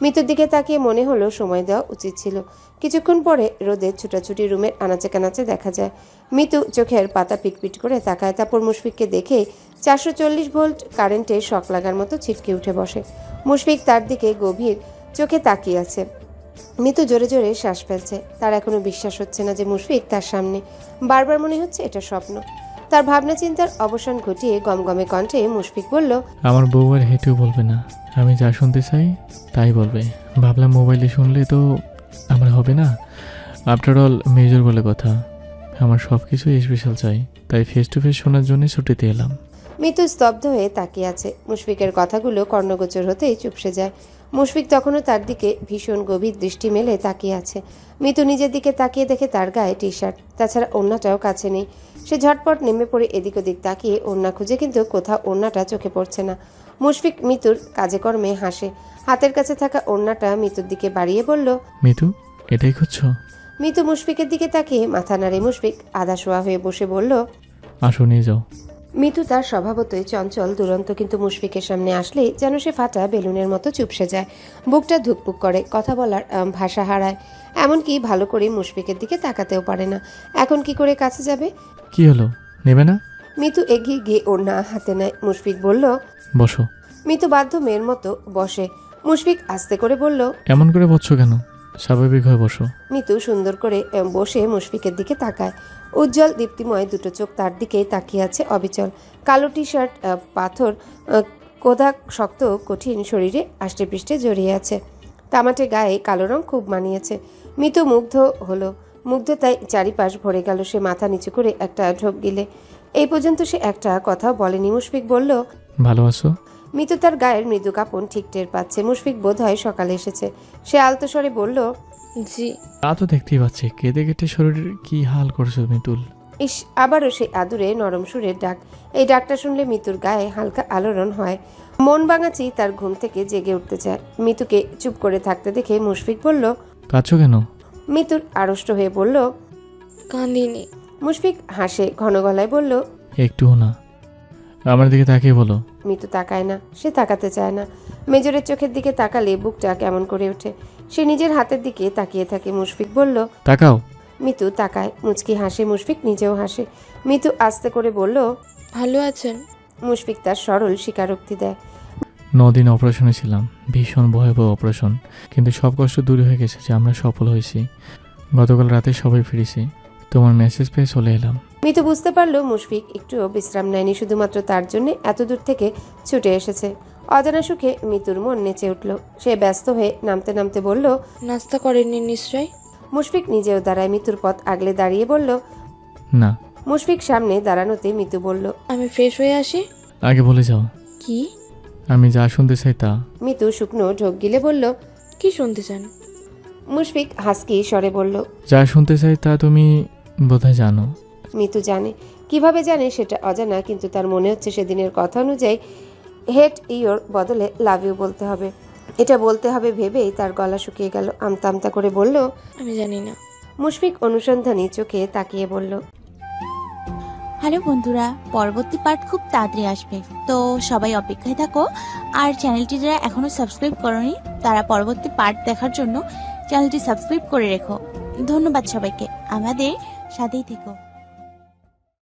মিতুর দিকে তাকিয়ে মনে হলো সময় দেওয়া উচিত ছিল। কিছুক্ষণ পরে রোদের ছুটাছুটি রুমের আনাচে কানাচে দেখা যায়। মিতু চোখের পাতা পিটপিট করে তাকায়। তারপর মুশফিককে দেখে 440 ভোল্ট কারেন্টে শক লাগার মতো ছিটকে উঠে বসে। মুশফিক তার দিকে গভীর চোখে তাকিয়ে আছে। মিতু জোরে জোরে শ্বাস ফেলছে। তার এখনো বিশ্বাস হচ্ছে না যে মুশফিক তার সামনে। বারবার মনে হচ্ছে এটা স্বপ্ন। তার ভাবনা চিন্তার অবসান ঘটিয়ে গমগমে কণ্ঠে মুশফিক বলল, আমার বউ আর হেঁটেও বলবে না, আমি যা শুনতে চাই তাই বলবে। ভাবলাম মোবাইলে শুনলে তো আমার হবে না, আফটার অল মেজর বলে কথা। আমার সব কিছু স্পেশাল চাই, তাই ফেস টু ফেস শোনার জন্য ছুটিতে এলাম। মিতু স্তব্ধ হয়ে তাকিয়ে আছে। মুশফিকের কথাগুলো কর্ণগোচর হতেই চুপসে যায়। মুশফিক তখনও তার দিকে ভীষণ গভীর দৃষ্টি মেলে তাকিয়ে আছে। মিতু নিজের দিকে তাকিয়ে দেখে তার গায়ে টি শার্ট, তাছাড়া ওড়নাটাও কাছে নেই। সে ঝটপট নেমে পড়ে এদিক ওদিক তাকিয়ে ওড়না খুঁজে, কিন্তু কোথাও ওড়নাটা চোখে পড়ছে না। মুশফিক মিতুর কাজে কর্মে হাসে। হাতের কাছে থাকা ওড়নাটা মিতুর দিকে বাড়িয়ে বলল, মিতু, এটাই খুঁজছো? মিতু মুশফিকের দিকে তাকিয়ে মাথা নাড়ে। মুশফিক আধা শোয়া হয়ে বসে বলল, আসো নিয়ে যাও। মিতু তার স্বভাবতই চঞ্চল দুরন্ত, কিন্তু মুশফিকের সামনে আসলেই যেন সে ফাটা বেলুনের মতো চুপসে যায়। বুকটা ধুকপুক করে, কথা বলার ভাষা হারায়। এমনকি ভালো করে মুশফিকের দিকে তাকাতেও পারে না। এখন কি করে কাছে যাবে? কি হলো, নেবে না? মিতু এগিয়ে গিয়ে ওড়না হাতে নেয়। মুশফিক বলল, বসো। মিতু বাধ্য মেয়ের মতো বসে। মুশফিক আস্তে করে বলল, এমন করে বসছো কেন? স্বাভাবিক হয়ে বসো। মিতু সুন্দর করে বসে মুশফিকের দিকে তাকায়। উজ্জ্বল দীপ্তিময় দুটো চোখ তার দিকেই তাকিয়ে আছে অবিচল। কালো টি শার্ট, পাথর কোদা শক্ত কঠিন শরীরে আষ্টে পৃষ্ঠে জড়িয়ে আছে। তামাটে গায়ে কালো রং খুব মানিয়েছে। মিতু মুগ্ধ হলো। মুগ্ধতায় চারিপাশ ভরে গেল। সে মাথা নিচু করে একটা ঢোক গিলে। এই পর্যন্ত সে একটা কথাও বলেনি। মুশফিক বলল, ভালো আছো? মিতু তার গায়ের মৃদু কাঁপন ঠিক টের পাচ্ছে। মুশফিক বোধহয় সকালে এসেছে। সে আলতো স্বরে বলল, জি। তা তো দেখতেই পাচ্ছি, কেঁদে কেটে শরীরের কি হাল করছো মিতুল। ইস, আবারও সেই আদুরে নরম সুরের ডাক। এই ডাকটা শুনলে মিতুর গায়ে হালকা আলোড়ন হয়। মন ভাঙাচি তার ঘুম থেকে জেগে উঠতে চায়। মিতুকে চুপ করে থাকতে দেখে মুশফিক বলল, কাঁদছো কেন? মিতুর আড়ষ্ট হয়ে বলল, কাঁদিনি। মুশফিক হাসে ঘন গলায় বলল, একটুও না। আমার দিকে তাকিয়ে বলো। মিতু তাকায় না, সে তাকাতে চায় না। মেজরের চোখের দিকে তাকালে বুকটা কেমন করে ওঠে। সে নিজের হাতের দিকে তাকিয়ে থাকে। মুশফিক বলল, তাকাও। মিতু তাকায়, মুচকি হাসে। মুশফিক নিজেও হাসে। মিতু আস্তে করে বলল, ভালো আছেন? মুশফিক তার সরল স্বীকারোক্তি দেয়। 9 দিন অপারেশনে ছিলাম, ভীষণ ভয়াবহ অপারেশন, কিন্তু সব কষ্ট দূর হয়ে গেছে যে আমরা সফল হয়েছি। গতকাল রাতে সবাই ফিরেছি, তোমার মেসেজ পেয়ে চলে এলাম। মিতু বুঝতে পারলো মুশফিক একটুও বিশ্রাম নেয়নি, শুধুমাত্র তার জন্য এত দূর থেকে ছুটে এসেছে। অজানা সুখে মিতুর মন নেচে উঠল। সে ব্যস্ত হয়ে নামতে নামতে বলল, নাস্তা করেননি নিশ্চয়? মুশফিক নিজেও দাঁড়ায়, মিতুর পথ আগলে দাঁড়িয়ে বলল। না। মুশফিক সামনে দাঁড়ানোতে মিতু বলল, আমি ফ্রেশ হয়ে আসি। আগে বলে যাও। কি? আমি যা শুনতে চাই তা। মিতু শুকনো ঢোক গিলে বলল। কি শুনতে চান? মুশফিক হাসকি স্বরে বলল, যা শুনতে চাই তা তুমি বোধহয় জানো। মিতু জানে, কিভাবে জানে সেটা অজানা, কিন্তু তার মনে হচ্ছে সেদিনের কথা অনুযায়ী হেট ইয়োর বদলে লাভ ইউ বলতে হবে। এটা বলতে হবে ভেবেই তার গলা শুকিয়ে গেল। আমতা আমতা করে বলল, আমি জানি না। মুশফিক অনুসন্ধানী চোখে তাকিয়ে বলল, হ্যালো বন্ধুরা, পরবর্তী পার্ট খুব তাড়াতাড়ি আসবে, তো সবাই অপেক্ষায় থাকো। আর চ্যানেলটি যারা এখনো সাবস্ক্রাইব করোনি তারা পরবর্তী পার্ট দেখার জন্য চ্যানেলটি সাবস্ক্রাইব করে রেখো। ধন্যবাদ সবাইকে, আমাদের সাথেই থেকো।